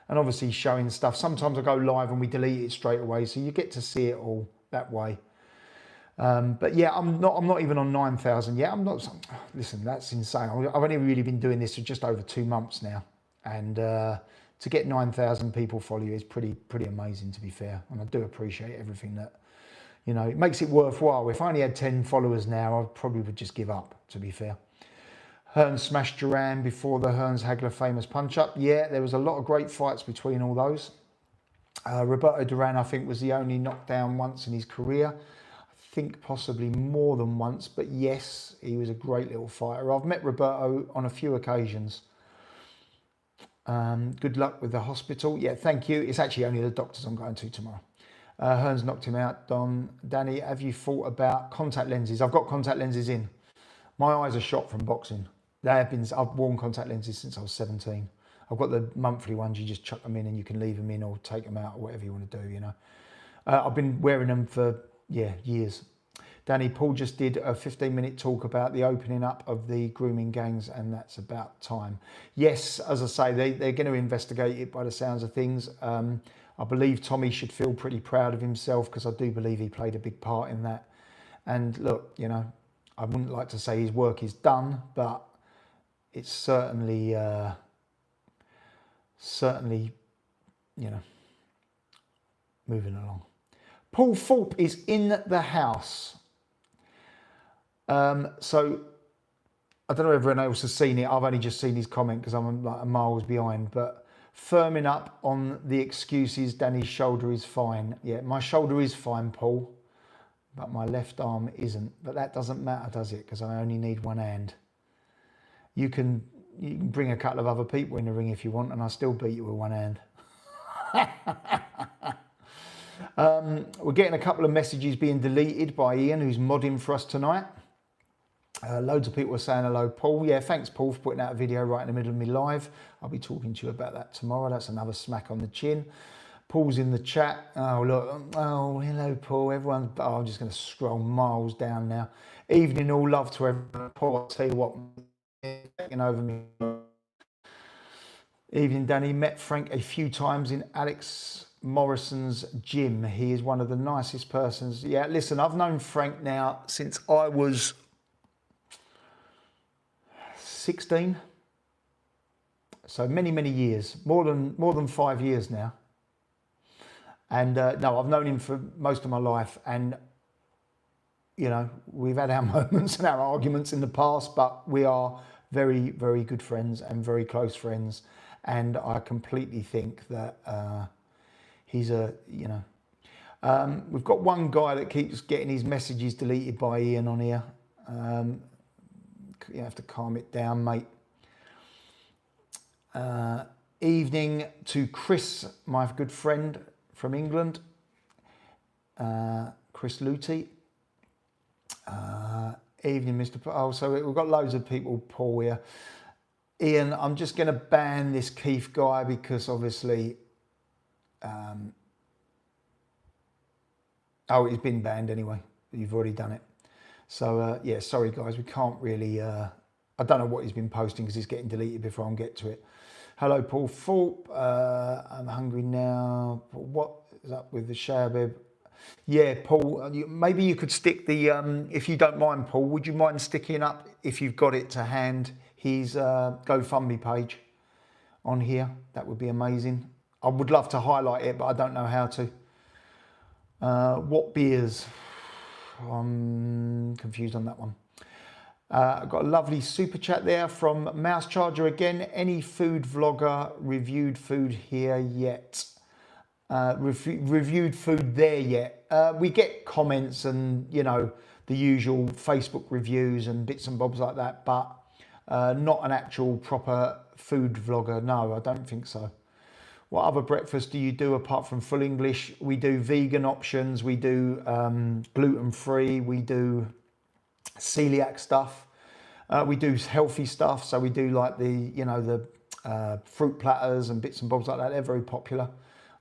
And obviously showing stuff. Sometimes I go live and we delete it straight away, so you get to see it all that way. But yeah, I'm not even on 9,000 yet. Listen, that's insane. I've only really been doing this for just over 2 months now. And to get 9,000 people follow you is pretty amazing, to be fair. And I do appreciate everything that, you know, it makes it worthwhile. If I only had 10 followers now, I probably would just give up, to be fair. Hearn smashed Duran before the Hearns-Hagler famous punch-up. Yeah, there was a lot of great fights between all those. Roberto Duran, I think, was the only knockdown once in his career. I think possibly more than once, but yes, he was a great little fighter. I've met Roberto on a few occasions. Good luck with the hospital. Yeah, thank you. It's actually only the doctors I'm going to tomorrow. Hearns knocked him out. Danny, have you thought about contact lenses? I've got contact lenses in. My eyes are shot from boxing. I've worn contact lenses since I was 17. I've got the monthly ones. You just chuck them in and you can leave them in or take them out or whatever you want to do, you know. I've been wearing them for, years. Danny, Paul just did a 15-minute talk about the opening up of the grooming gangs, and that's about time. Yes, as I say, they're going to investigate it by the sounds of things. I believe Tommy should feel pretty proud of himself, because I do believe he played a big part in that. And look, you know, I wouldn't like to say his work is done, but it's certainly, you know, moving along. Paul Thorpe is in the house. So I don't know if everyone else has seen it. I've only just seen his comment because I'm like miles behind. But firming up on the excuses, Danny's shoulder is fine. Yeah, my shoulder is fine, Paul, but my left arm isn't. But that doesn't matter, does it? Because I only need one hand. You can bring a couple of other people in the ring if you want, and I'll still beat you with one hand. We're getting a couple of messages being deleted by Ian, who's modding for us tonight. Loads of people are saying hello, Paul. Yeah, thanks, Paul, for putting out a video right in the middle of me live. I'll be talking to you about that tomorrow. That's another smack on the chin. Paul's in the chat. Oh, look. Oh, hello, Paul. Everyone's... Oh, I'm just going to scroll miles down now. Evening, all love to everyone. Paul, I'll tell you what, taking over me. Evening, Danny. Met Frank a few times in Alex Morrison's gym. He is one of the nicest persons. Yeah, listen, I've known Frank now since I was 16. So many years, more than 5 years now. And no, I've known him for most of my life, and you know, we've had our moments and our arguments in the past, but we are very good friends and very close friends. And I completely think that he's a, you know, we've got one guy that keeps getting his messages deleted by Ian on here. You have to calm it down, mate. Evening to Chris, my good friend from England, Chris Luty. Evening, Mr. Oh, so we've got loads of people, Paul, here. Ian, I'm just going to ban this Keith guy because obviously, oh, he's been banned anyway. You've already done it. So yeah, sorry guys, we can't really, I don't know what he's been posting because he's getting deleted before I can get to it. Hello Paul Thorpe, I'm hungry now. What is up with the Shabib? Yeah, Paul, maybe you could stick the, if you don't mind Paul, would you mind sticking up, if you've got it to hand, his GoFundMe page on here? That would be amazing. I would love to highlight it, but I don't know how to. What beers? I'm confused on that one. I've got a lovely super chat there from Mouse Charger again. Any food vlogger reviewed food here yet? Reviewed food there yet? We get comments and, you know, the usual Facebook reviews and bits and bobs like that, but not an actual proper food vlogger. No, I don't think so. What other breakfast do you do apart from full English? We do vegan options, we do gluten-free, we do celiac stuff, we do healthy stuff. So we do like the, you know, the fruit platters and bits and bobs like that. They're very popular.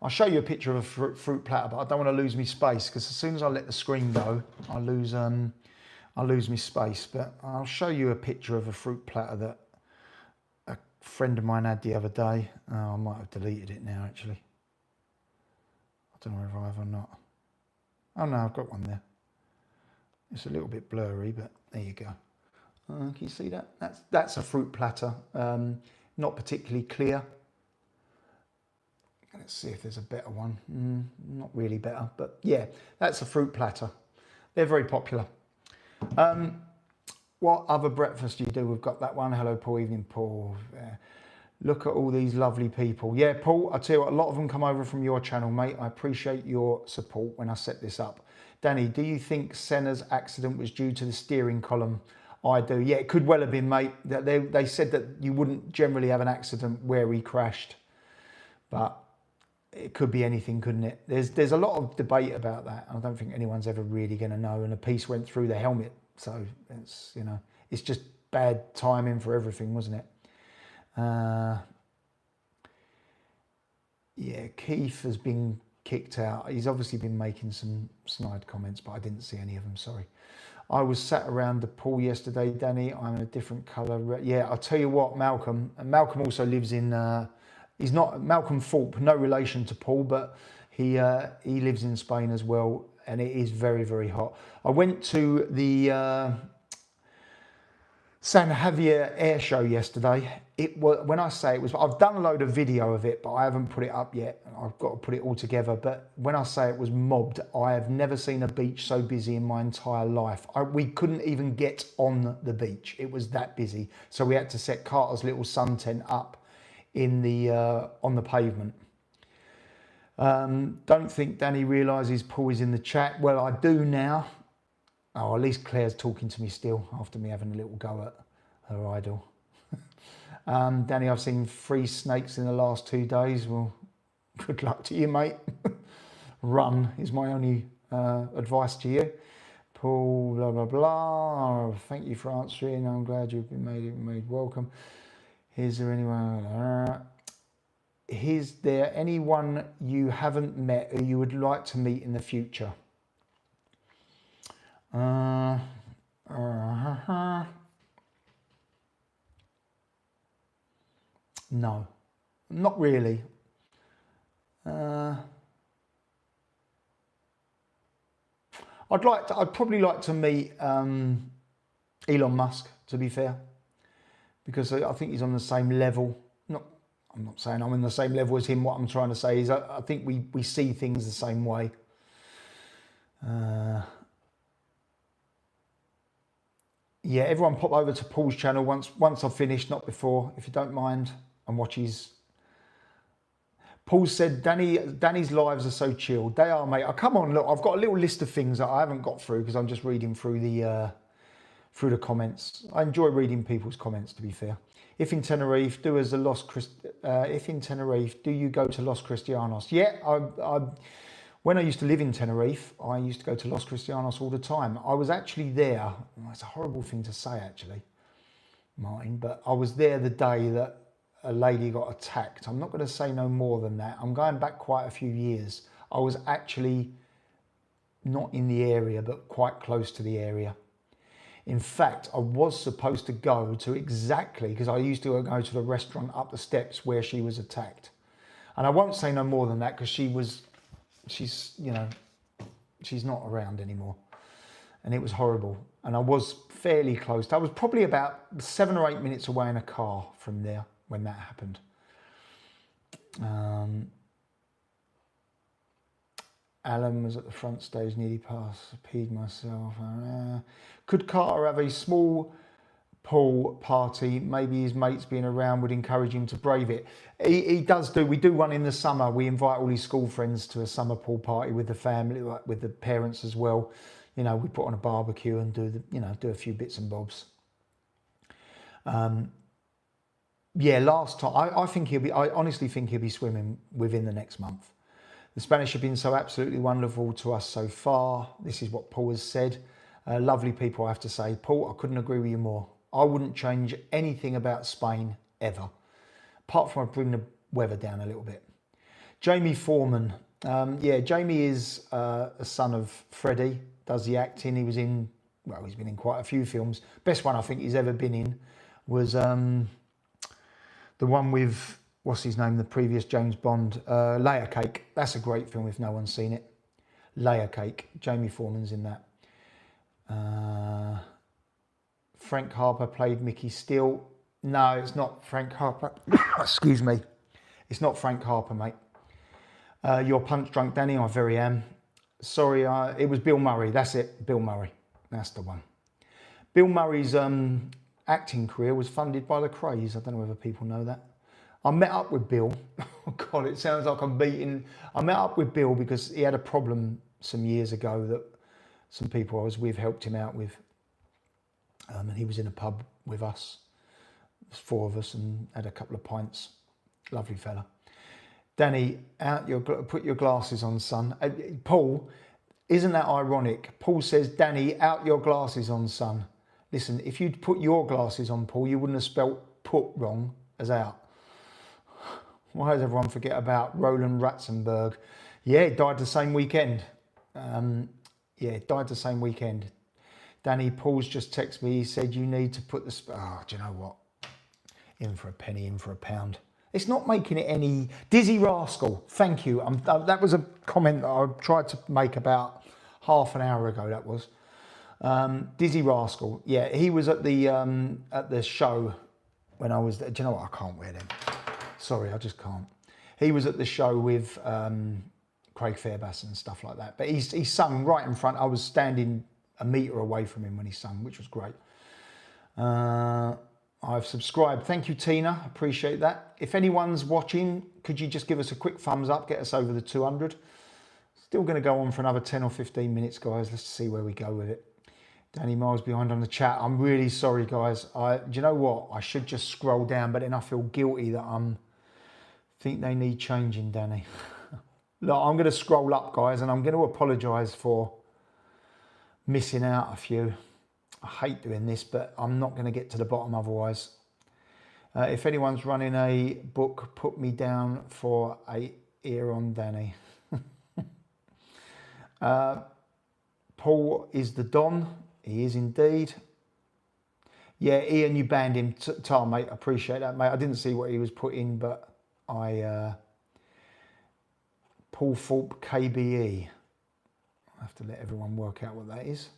I'll show you a picture of a fruit platter, but I don't want to lose my space because as soon as I let the screen go, I lose my space. But I'll show you a picture of a fruit platter that a friend of mine had the other day. Oh, I might have deleted it now actually. I don't know if I have or not. Oh no, I've got one there. It's a little bit blurry, but there you go. Can you see that? That's a fruit platter, not particularly clear. Let's see if there's a better one. Not really better, but yeah, that's a fruit platter. They're very popular. What other breakfast do you do? We've got that one. Hello, Paul. Evening, Paul. Look at all these lovely people. Yeah, Paul, I tell you what, a lot of them come over from your channel, mate. I appreciate your support when I set this up. Danny, do you think Senna's accident was due to the steering column? I do. Yeah, it could well have been, mate. They said that you wouldn't generally have an accident where he crashed, but it could be anything, couldn't it? There's a lot of debate about that. I don't think anyone's ever really going to know. And a piece went through the helmet, so it's, you know, it's just bad timing for everything, wasn't it? Yeah, Keith has been kicked out. He's obviously been making some snide comments, but I didn't see any of them. Sorry. I was sat around the pool yesterday, Danny. I'm in a different colour. Yeah, I'll tell you what, Malcolm. And Malcolm also lives in. He's not Malcolm Thorpe, no relation to Paul, but he lives in Spain as well, and it is very, very hot. I went to the San Javier Air Show yesterday. It was, when I say it was, I've done a load of video of it, but I haven't put it up yet. I've got to put it all together. But when I say it was mobbed, I have never seen a beach so busy in my entire life. We couldn't even get on the beach. It was that busy. So we had to set Carter's little sun tent up in the on the pavement. Don't think Danny realises Paul is in the chat. Well, I do now. Oh, at least Claire's talking to me still after me having a little go at her idol. Danny, I've seen 3 snakes in the last 2 days. Well, good luck to you, mate. Run is my only advice to you. Paul, blah, blah, blah. Thank you for answering. I'm glad you've been made welcome. Is there anyone? Is there anyone you haven't met who you would like to meet in the future? No, not really. I'd probably like to meet Elon Musk, to be fair, because I think he's on the same level. I'm not saying I'm on the same level as him. What I'm trying to say is I think we see things the same way. Yeah, everyone pop over to Paul's channel once I've finished, not before, if you don't mind, and watch his. Paul said, Danny's lives are so chilled. They are, mate. Oh, come on, look, I've got a little list of things that I haven't got through because I'm just reading through the comments. I enjoy reading people's comments, to be fair. If in Tenerife, do you go to Los Cristianos? Yeah, when I used to live in Tenerife, I used to go to Los Cristianos all the time. I was actually there. It's a horrible thing to say, actually, Martin, but I was there the day that a lady got attacked. I'm not going to say no more than that. I'm going back quite a few years. I was actually not in the area, but quite close to the area. In fact, I was supposed to go to exactly, because I used to go to the restaurant up the steps where she was attacked. And I won't say no more than that because she's, you know, she's not around anymore. And it was horrible. And I was fairly close. I was probably about 7 or 8 minutes away in a car from there when that happened. Alan was at the front stage, nearly passed, peed myself. Could Carter have a small pool party? Maybe his mates being around would encourage him to brave it. He does do, we do one in the summer. We invite all his school friends to a summer pool party with the family, with the parents as well. You know, we put on a barbecue and do a few bits and bobs. Yeah, last time, I honestly think he'll be swimming within the next month. The Spanish have been so absolutely wonderful to us so far. This is what Paul has said. Lovely people, I have to say. Paul, I couldn't agree with you more. I wouldn't change anything about Spain ever, apart from bring the weather down a little bit. Jamie Foreman. Yeah, Jamie is a son of Freddie, does the acting. He was in, well, he's been in quite a few films. Best one I think he's ever been in was the one with, what's his name, the previous James Bond, Layer Cake. That's a great film if no one's seen it. Layer Cake, Jamie Foreman's in that. Frank Harper played Mickey Steele. No, it's not Frank Harper. Excuse me. It's not Frank Harper, mate. You're punch drunk, Danny. I very am. Sorry, it was Bill Murray. That's it, Bill Murray. That's the one. Bill Murray's acting career was funded by the Craze. I don't know whether people know that. I met up with Bill. Oh God, it sounds like I'm beating. I met up with Bill because he had a problem some years ago that some people I was with helped him out with. And he was in a pub with us. There's 4 of us and had a couple of pints. Lovely fella. Danny, put your glasses on, son. Paul, isn't that ironic? Paul says, Danny, out your glasses on, son. Listen, if you'd put your glasses on, Paul, you wouldn't have spelt put wrong as out. Why does everyone forget about Roland Ratzenberg? Yeah, it died the same weekend. Yeah, it died the same weekend. Danny, Paul's just texted me. He said, you need to put the... Oh, do you know what? In for a penny, in for a pound. It's not making it any... Dizzy Rascal, thank you. That was a comment that I tried to make about half an hour ago, that was. Dizzy Rascal, yeah, he was at the show when I was there. Do you know what? I can't wear them. Sorry, I just can't. He was at the show with Craig Fairbass and stuff like that. But he sung right in front. I was standing a metre away from him when he sung, which was great. I've subscribed. Thank you, Tina. Appreciate that. If anyone's watching, could you just give us a quick thumbs up, get us over the 200. Still going to go on for another 10 or 15 minutes, guys. Let's see where we go with it. Danny Miles behind on the chat. I'm really sorry, guys. Do you know what? I should just scroll down, but then I feel guilty that think they need changing, Danny. Look, I'm going to scroll up, guys, and I'm going to apologise for missing out a few. I hate doing this, but I'm not going to get to the bottom otherwise. If anyone's running a book, put me down for a ear on Danny. Paul is the Don. He is indeed. Yeah, Ian, you banned him. Tar, mate. I appreciate that, mate. I didn't see what he was put in, but Paul Thorpe KBE. I have to let everyone work out what that is.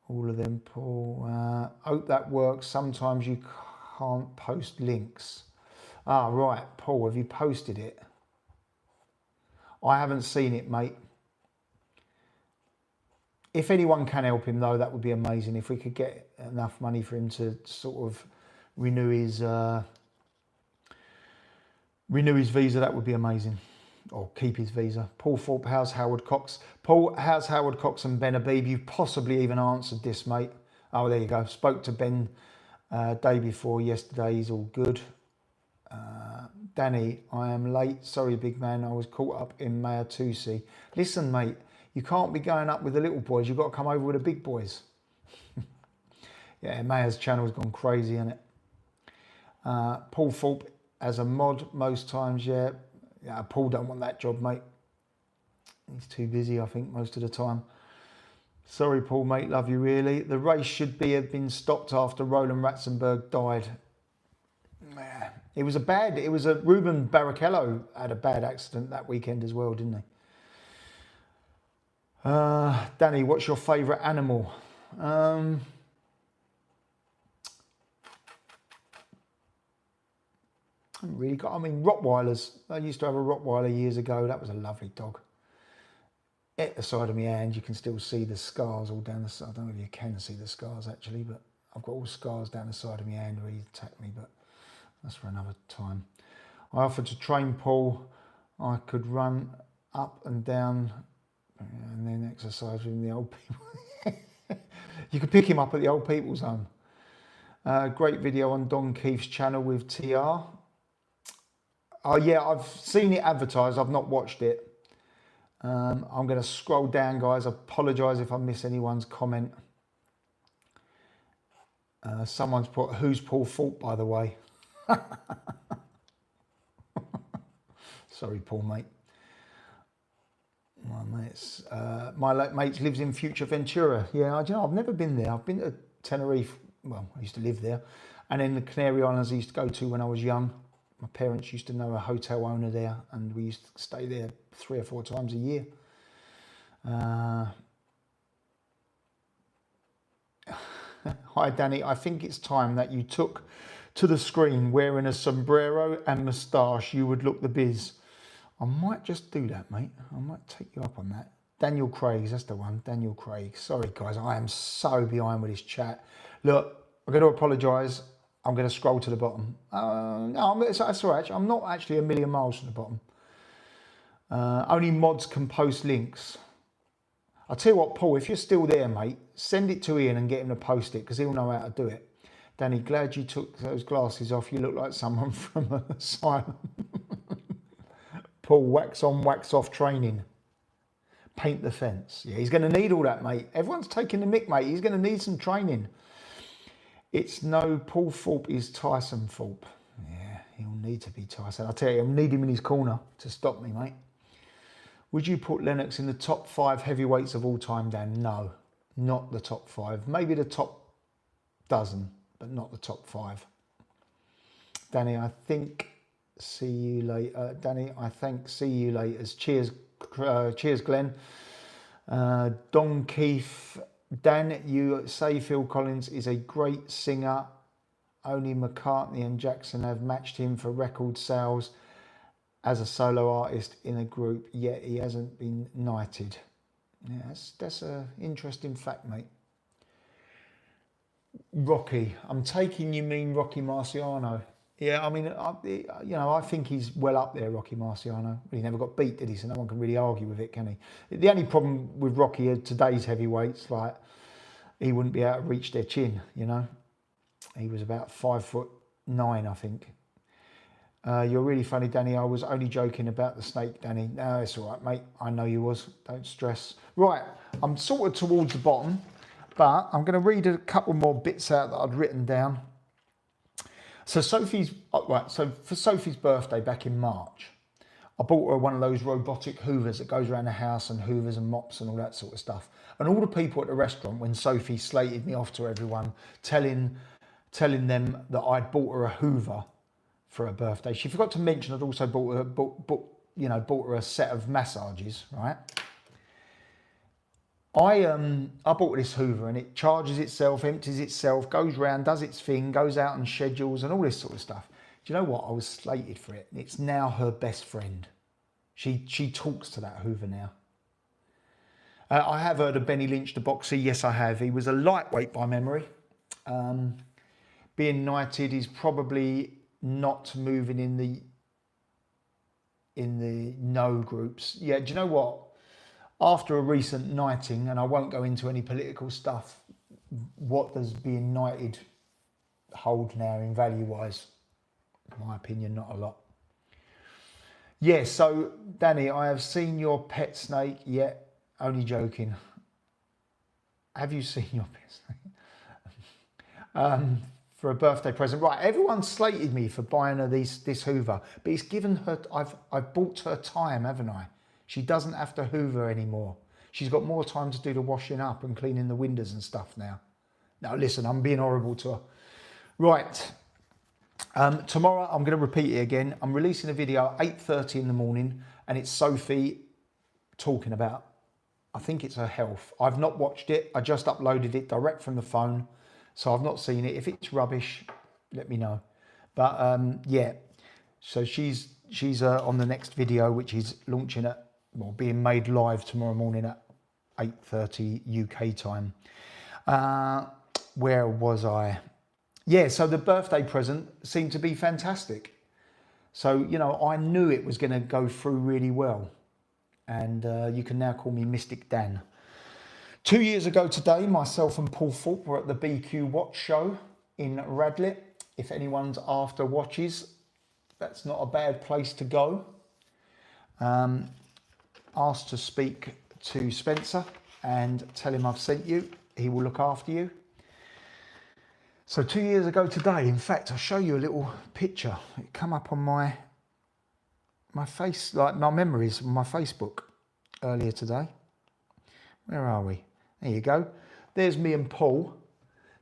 All of them, Paul. Hope that works. Sometimes you can't post links. Ah, right. Paul, have you posted it? I haven't seen it, mate. If anyone can help him, though, that would be amazing. If we could get enough money for him to sort of renew his visa, that would be amazing. Or keep his visa. Paul Thorpe, how's Howard Cox? Paul, how's Howard Cox and Ben Habib? You've possibly even answered this, mate. Oh, there you go. Spoke to Ben day before yesterday. He's all good. Danny, I am late. Sorry, big man. I was caught up in Mayatusi. Listen, mate, you can't be going up with the little boys. You've got to come over with the big boys. Yeah, Maya's channel's gone crazy, hasn't it? Paul Thorpe as a mod most times, yeah. Paul don't want that job, mate. He's too busy, I think, most of the time. Sorry, Paul, mate. Love you, really. The race should have been stopped after Roland Ratzenberg died. It was Ruben Barrichello had a bad accident that weekend as well, didn't he? Danny, what's your favourite animal? I haven't really got. I mean, Rottweilers. I used to have a Rottweiler years ago. That was a lovely dog. At the side of my hand, you can still see the scars all down the side. I don't know if you can see the scars actually, but I've got all scars down the side of my hand where he attacked me, but that's for another time. I offered to train Paul. I could run up and down and then exercise with the old people. You could pick him up at the old people's home. Great video on Don Keith's channel with TR. Oh yeah, I've seen it advertised. I've not watched it. I'm going to scroll down, guys. I apologise if I miss anyone's comment. Someone's put, who's Paul Fault, by the way? Sorry, Paul, mate. My mate lives in Future Ventura. Yeah, I've never been there. I've been to Tenerife. Well, I used to live there. And then the Canary Islands I used to go to when I was young. My parents used to know a hotel owner there, and we used to stay there 3 or 4 times a year. Hi, Danny. I think it's time that you took to the screen wearing a sombrero and moustache. You would look the biz. I might just do that, mate. I might take you up on that. Daniel Craig, that's the one. Daniel Craig. Sorry, guys. I am so behind with this chat. Look, I'm going to apologise. I'm going to scroll to the bottom. No, that's all right. I'm not actually a million miles from the bottom. Only mods can post links. I'll tell you what, Paul, if you're still there, mate, send it to Ian and get him to post it because he'll know how to do it. Danny, glad you took those glasses off. You look like someone from an asylum. Paul, wax on, wax off training. Paint the fence. Yeah, he's going to need all that, mate. Everyone's taking the mick, mate. He's going to need some training. It's no Paul Thorpe is Tyson Thorpe. Yeah, he'll need to be Tyson. I'll tell you, I'll need him in his corner to stop me, mate. Would you put Lennox in the top 5 heavyweights of all time, Dan? No, not the top 5. Maybe the top dozen, but not the top 5. Danny, I think see you later. Danny, I think see you later. Cheers, cheers, Glenn. Don Keith. Dan, you say Phil Collins is a great singer. Only McCartney and Jackson have matched him for record sales as a solo artist in a group, yet he hasn't been knighted. Yeah, that's an interesting fact, mate. Rocky, I'm taking you mean Rocky Marciano. Yeah, I mean, I think he's well up there, Rocky Marciano. He never got beat, did he? So no one can really argue with it, can he? The only problem with Rocky are today's heavyweights, like, he wouldn't be able to reach their chin, you know? He was about 5'9", I think. You're really funny, Danny. I was only joking about the snake, Danny. No, it's all right, mate. I know you was. Don't stress. Right, I'm sort of towards the bottom, but I'm going to read a couple more bits out that I'd written down. So so for Sophie's birthday back in March, I bought her one of those robotic hoovers that goes around the house and hoovers and mops and all that sort of stuff. And all the people at the restaurant, when Sophie slated me off to everyone, telling them that I'd bought her a hoover for her birthday. She forgot to mention I'd also bought her a set of massages, right? I bought this hoover and it charges itself, empties itself, goes round, does its thing, goes out and schedules and all this sort of stuff. Do you know what? I was slated for it. It's now her best friend. She talks to that hoover now. I have heard of Benny Lynch, the boxer. Yes, I have. He was a lightweight by memory. Being knighted, he's probably not moving in the no groups. Yeah, do you know what? After a recent knighting, and I won't go into any political stuff, what does being knighted hold now in value-wise? In my opinion, not a lot. Yeah, so, Danny, I have seen your pet snake. Yeah, only joking. Have you seen your pet snake? For a birthday present. Right, everyone slated me for buying her this hoover, but it's given her, I've bought her time, haven't I? She doesn't have to hoover anymore. She's got more time to do the washing up and cleaning the windows and stuff now. Now listen, I'm being horrible to her. Right, tomorrow I'm going to repeat it again. I'm releasing a video at 8:30 in the morning, and it's Sophie talking about, I think it's her health. I've not watched it. I just uploaded it direct from the phone, so I've not seen it. If it's rubbish, let me know. But yeah, so she's on the next video, which is launching at, well, being made live tomorrow morning at 8:30 UK time. Where was I? Yeah, so the birthday present seemed to be fantastic. So, you know, I knew it was going to go through really well. And you can now call me Mystic Dan. 2 years ago today, myself and Paul Thorpe were at the BQ Watch Show in Radlett. If anyone's after watches, that's not a bad place to go. Asked to speak to Spencer and tell him I've sent you. He will look after you. So 2 years ago today, in fact, I'll show you a little picture. It come up on my face, like my memories on my Facebook earlier today. Where are we? There you go. There's me and Paul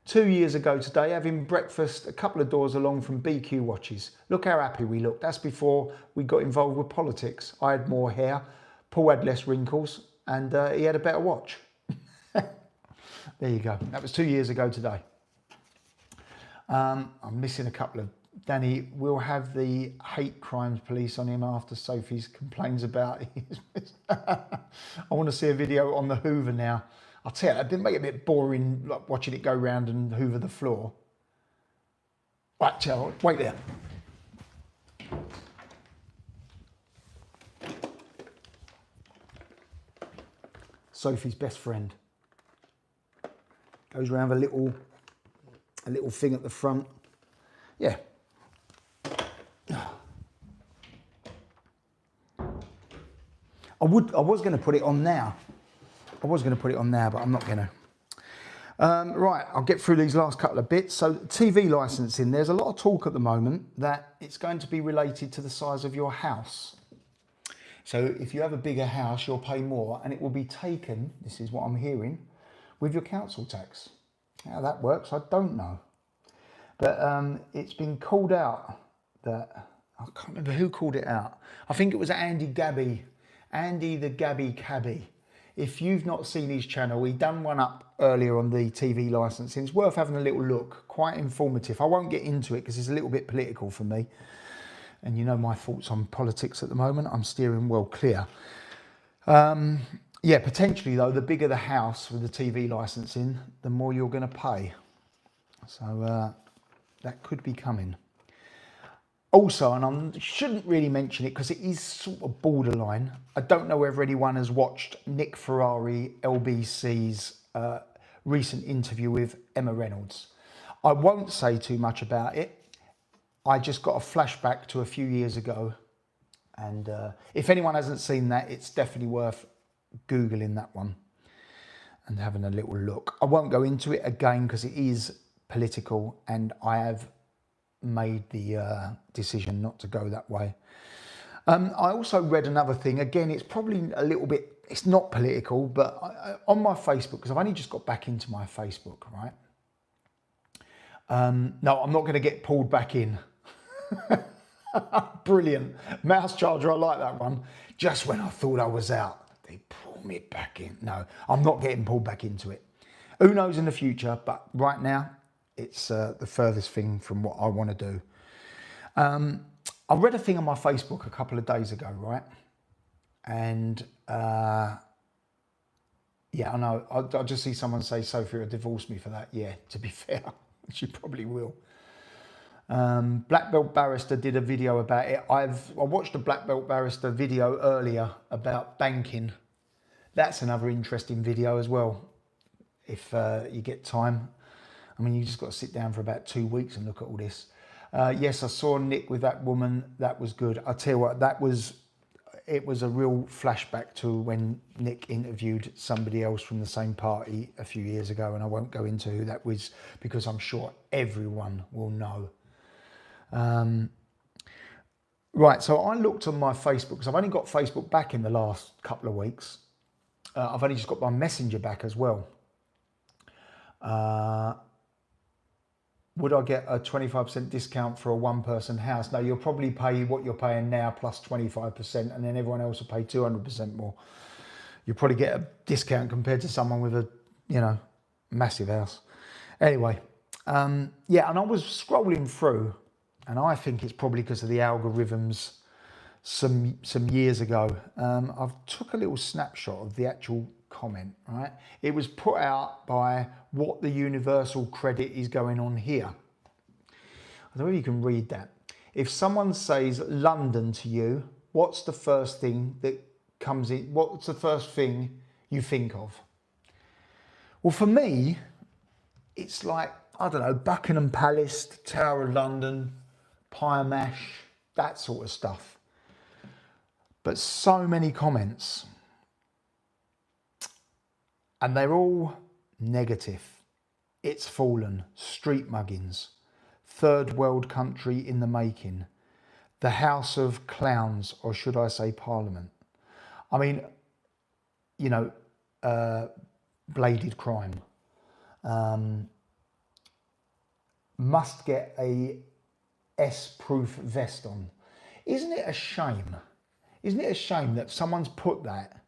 2 years ago today, having breakfast a couple of doors along from BQ Watches. Look how happy we look. That's before we got involved with politics. I had more hair, Paul had less wrinkles, and he had a better watch. There you go. That was 2 years ago today. I'm missing a couple of... Danny, we'll have the hate crimes police on him after Sophie's complains about his... I want to see a video on the Hoover now. I'll tell you, it didn't make it a bit boring, like watching it go round and hoover the floor. Right, chill, wait there. Sophie's best friend. Goes around with a little thing at the front. Yeah. I was going to put it on now. But I'm not going to. Right, I'll get through these last couple of bits. So TV licensing, there's a lot of talk at the moment that it's going to be related to the size of your house. So if you have a bigger house, you'll pay more, and it will be taken, this is what I'm hearing, with your council tax. How that works, I don't know. But it's been called out that, I can't remember who called it out. I think it was Andy the Gabby Cabby. If you've not seen his channel, he done one up earlier on the TV licensing. It's worth having a little look, quite informative. I won't get into it because it's a little bit political for me. And you know my thoughts on politics at the moment. I'm steering well clear. Yeah, potentially though, the bigger the house with the TV licensing, the more you're going to pay. So that could be coming. Also, and I shouldn't really mention it because it is sort of borderline. I don't know whether anyone has watched Nick Ferrari, LBC's recent interview with Emma Reynolds. I won't say too much about it. I just got a flashback to a few years ago. And if anyone hasn't seen that, it's definitely worth Googling that one and having a little look. I won't go into it again because it is political and I have made the decision not to go that way. I also read another thing. Again, it's probably a little bit, it's not political, but on my Facebook, because I've only just got back into my Facebook, right? No, I'm not going to get pulled back in. Brilliant. Mouse charger, I like that one. Just when I thought I was out, they pull me back in. No, I'm not getting pulled back into it. Who knows in the future, but right now, it's the furthest thing from what I want to do. I read a thing on my Facebook a couple of days ago, right? And yeah, I know. I just see someone say, Sophie will divorce me for that. Yeah, to be fair, she probably will. Black Belt Barrister did a video about it. I watched a Black Belt Barrister video earlier about banking. That's another interesting video as well, if you get time. I mean, you just got to sit down for about 2 weeks and look at all this. Yes, I saw Nick with that woman. That was good. I'll tell you what, it was a real flashback to when Nick interviewed somebody else from the same party a few years ago, and I won't go into who that was because I'm sure everyone will know. Right, so I looked on my Facebook because I've only got Facebook back in the last couple of weeks. I've only just got my messenger back as well. Would I get a 25% discount for a one-person house? No, you'll probably pay what you're paying now plus 25%, and then everyone else will pay 200% more. You'll probably get a discount compared to someone with a, you know, massive house. Anyway, yeah, and I was scrolling through, and I think it's probably because of the algorithms some years ago. I've took a little snapshot of the actual comment, right? It was put out by What the Universal Credit Is Going On Here. I don't know if you can read that. If someone says London to you, what's the first thing that comes in? What's the first thing you think of? Well, for me, it's like, I don't know, Buckingham Palace, Tower of London, pie and mash, that sort of stuff. But so many comments. And they're all negative. It's fallen, street muggings, third world country in the making, the house of clowns, or should I say parliament. I mean, you know, bladed crime. Must get a S-proof vest on. Isn't it a shame? Isn't it a shame that someone's put that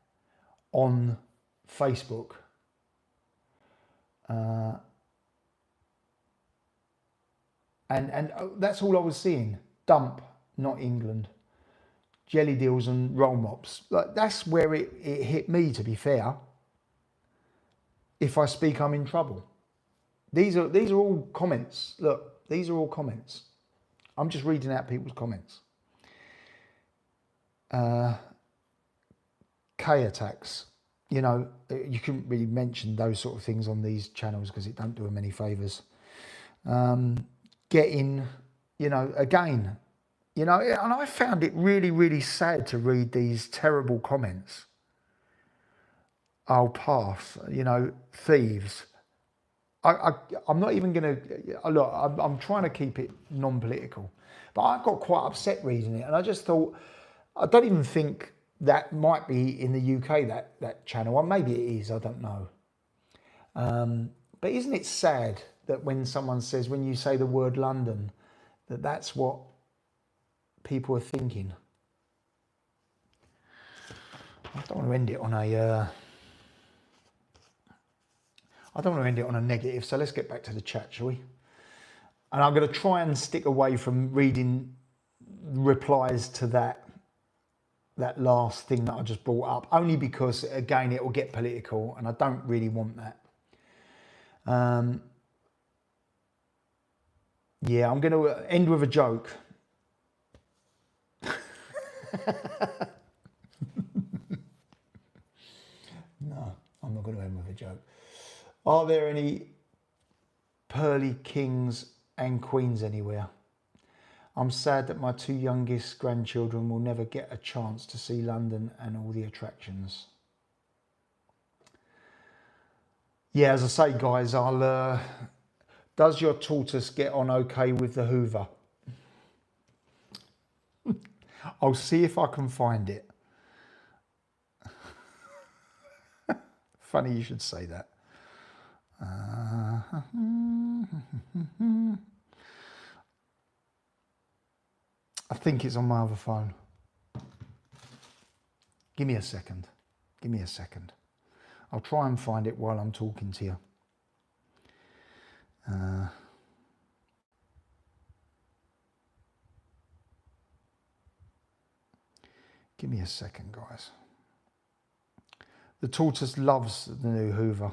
on Facebook? And that's all I was seeing. Dump, not England. Jelly deals and roll mops. Like, that's where it hit me, to be fair. If I speak, I'm in trouble. These are all comments. Look, these are all comments. I'm just reading out people's comments. K attacks. You know, you couldn't really mention those sort of things on these channels because it don't do them any favours. Getting, you know, again, you know, and I found it really, really sad to read these terrible comments. I'll pass, you know, thieves. I'm not even going to, look, I'm trying to keep it non-political, but I got quite upset reading it. And I just thought, I don't even think that might be in the UK, that channel. Or maybe it is, I don't know. But isn't it sad that when someone says, when you say the word London, that's what people are thinking? I don't want to end it on a... I don't want to end it on a negative, so let's get back to the chat, shall we? And I'm going to try and stick away from reading replies to that last thing that I just brought up, only because, again, it will get political, and I don't really want that. Yeah, I'm going to end with a joke. No, I'm not going to end with a joke. Are there any pearly kings and queens anywhere? I'm sad that my two youngest grandchildren will never get a chance to see London and all the attractions. Yeah, as I say, guys, does your tortoise get on okay with the Hoover? I'll see if I can find it. Funny you should say that. I think it's on my other phone. Give me a second. Give me a second. I'll try and find it while I'm talking to you. Give me a second, guys. The tortoise loves the new Hoover.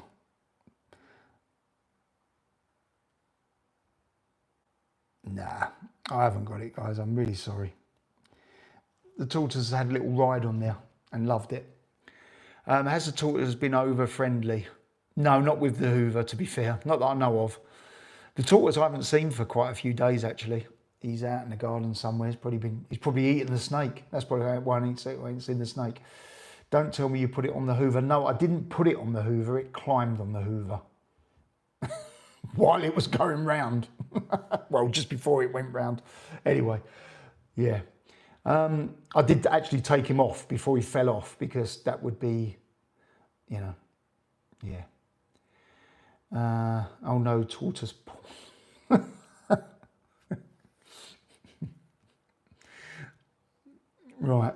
Nah, I haven't got it, guys. I'm really sorry. The tortoise had a little ride on there and loved it. Has the tortoise been over friendly? No, not with the Hoover, to be fair. Not that I know of. The tortoise I haven't seen for quite a few days, actually. He's out in the garden somewhere. He's probably eating the snake. That's probably why I ain't seen the snake. Don't tell me you put it on the Hoover. No, I didn't put it on the Hoover. It climbed on the Hoover while it was going round. Well, just before it went round. Anyway, yeah. I did actually take him off before he fell off, because that would be you know, yeah. Oh no, tortoise porn. Right,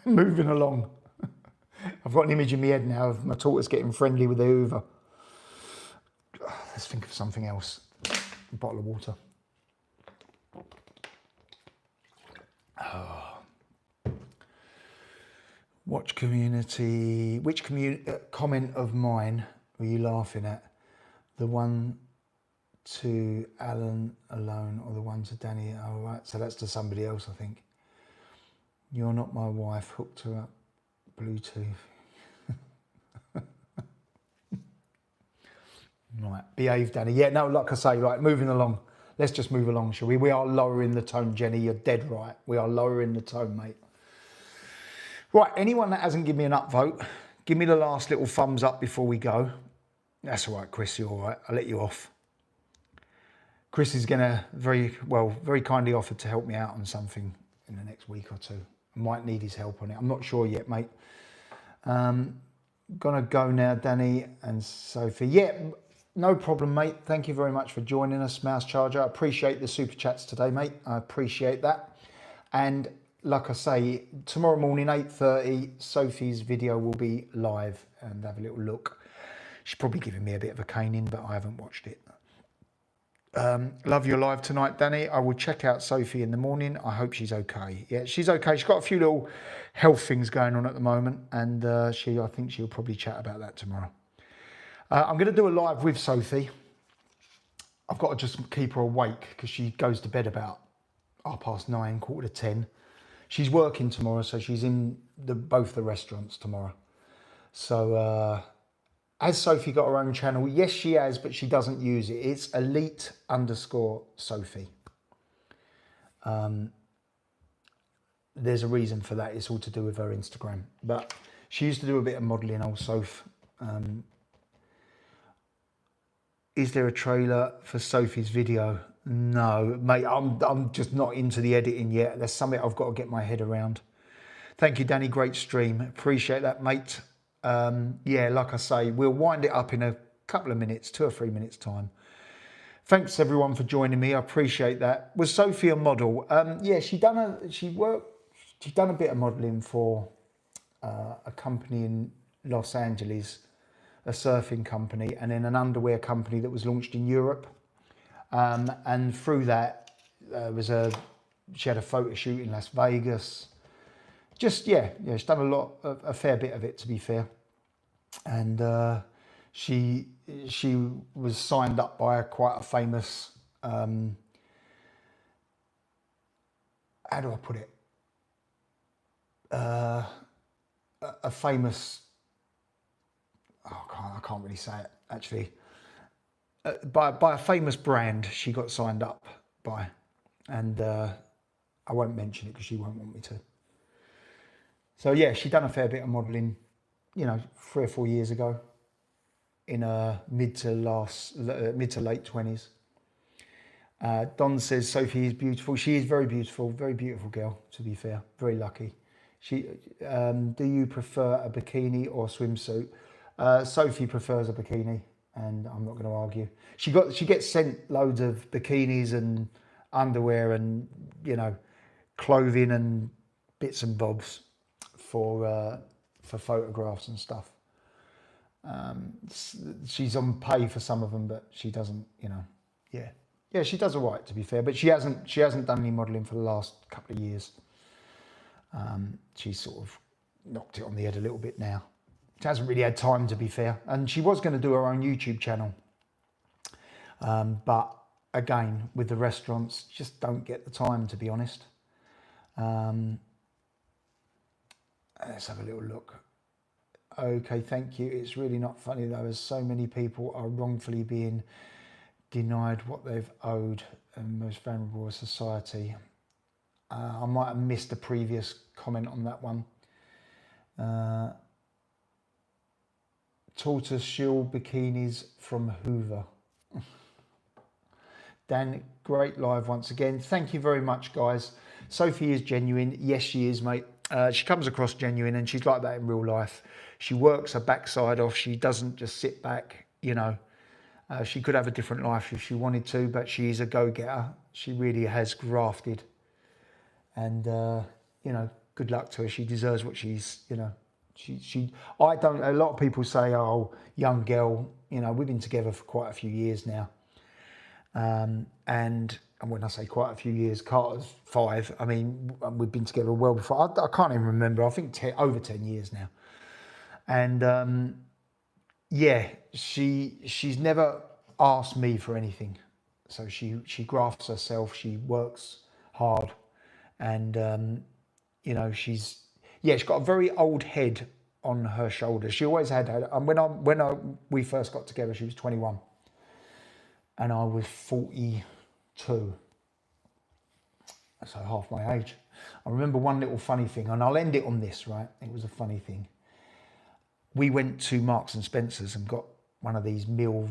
moving along. I've got an image in my head now of my tortoise getting friendly with the Hoover. Let's think of something else. A bottle of water. Oh. Watch community. Which comment of mine were you laughing at? The one to Alan alone or the one to Danny? Oh, right. So that's to somebody else, I think. You're not my wife. Hooked her up. Bluetooth. Right. Behave, Danny. Yeah, no, like I say, right, moving along. Let's just move along, shall we? We are lowering the tone, Jenny. You're dead right. We are lowering the tone, mate. Right, anyone that hasn't given me an upvote, give me the last little thumbs up before we go. That's all right, Chris, you're all right. I'll let you off. Chris is going to very kindly offered to help me out on something in the next week or two. I might need his help on it. I'm not sure yet, mate. Gonna go now, Danny and Sophie. Yeah, no problem, mate. Thank you very much for joining us, Mouse Charger. I appreciate the super chats today, mate. I appreciate that. And like I say, tomorrow morning, 8:30, Sophie's video will be live and have a little look. She's probably giving me a bit of a caning, but I haven't watched it. Love your live tonight, Danny. I will check out Sophie in the morning. I hope she's okay. Yeah, she's okay. She's got a few little health things going on at the moment, and I think she'll probably chat about that tomorrow. I'm going to do a live with Sophie. I've got to just keep her awake because she goes to bed about 9:30, 9:45. She's working tomorrow, so she's in both the restaurants tomorrow. So has Sophie got her own channel? Yes, she has, but she doesn't use it. It's elite_Sophie. There's a reason for that. It's all to do with her Instagram. But she used to do a bit of modelling, old Soph. Is there a trailer for Sophie's video? No, mate, I'm just not into the editing yet. There's something I've got to get my head around. Thank you, Danny. Great stream. Appreciate that, mate. Yeah, like I say, we'll wind it up in a couple of minutes, 2 or 3 minutes time. Thanks everyone for joining me. I appreciate that. Was Sophie a model? Yeah, she done a bit of modeling for a company in Los Angeles, a surfing company, and then an underwear company that was launched in Europe. And through that, she had a photo shoot in Las Vegas. Just, yeah, she's done a fair bit of it, to be fair. And she was signed up by quite a famous, how do I put it? A famous, I can't really say it, actually. By a famous brand she got signed up by. And I won't mention it because she won't want me to. So yeah, she done a fair bit of modelling, 3 or 4 years ago, in mid to late 20s. Don says Sophie is beautiful. She is very beautiful girl. To be fair, very lucky. Do you prefer a bikini or swimsuit? Sophie prefers a bikini, and I'm not going to argue. She gets sent loads of bikinis and underwear and clothing and bits and bobs for photographs and stuff. She's on pay for some of them, but she doesn't, yeah, she does all right, to be fair, but she hasn't done any modelling for the last couple of years. She's sort of knocked it on the head a little bit now. She hasn't really had time, to be fair, and she was going to do her own YouTube channel, but again, with the restaurants, just don't get the time, to be honest. Let's have a little look. Okay, thank you. It's really not funny though, as so many people are wrongfully being denied what they've owed and most vulnerable of society. I might have missed a previous comment on that one. Tortoise shell bikinis from Hoover. Dan, great live once again. Thank you very much, guys. Sophie is genuine. Yes, she is, mate. She comes across genuine, and she's like that in real life. She works her backside off. She doesn't just sit back, you know. She could have a different life if she wanted to, but she is a go-getter. She really has grafted. And, you know, good luck to her. She deserves what she's, you know, I don't, a lot of people say, oh, young girl, you know, we've been together for quite a few years now. And when I say quite a few years, Carter's 5. I mean, we've been together well before. I can't even remember. I think over 10 years now. And yeah, she's never asked me for anything. So she grafts herself. She works hard, and you know, she's got a very old head on her shoulders. She always had. And we first got together, she was 21, and I was 42. So half my age. I remember one little funny thing, and I'll end it on this, right? It was a funny thing. We went to Marks and Spencer's and got one of these meal.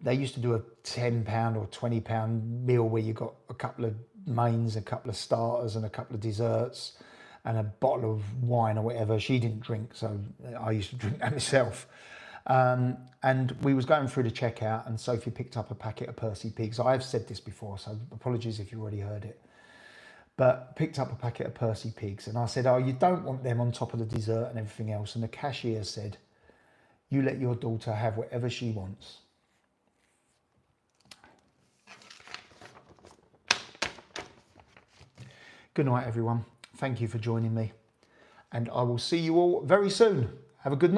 They used to do a £10 or £20 meal where you got a couple of mains, a couple of starters, and a couple of desserts, and a bottle of wine or whatever. She didn't drink, so I used to drink that myself. And we was going through the checkout, and Sophie picked up a packet of Percy Pigs. I have said this before, so apologies if you already heard it. But picked up a packet of Percy Pigs, and I said, oh, you don't want them on top of the dessert and everything else. And the cashier said, you let your daughter have whatever she wants. Good night, everyone. Thank you for joining me. And I will see you all very soon. Have a good night.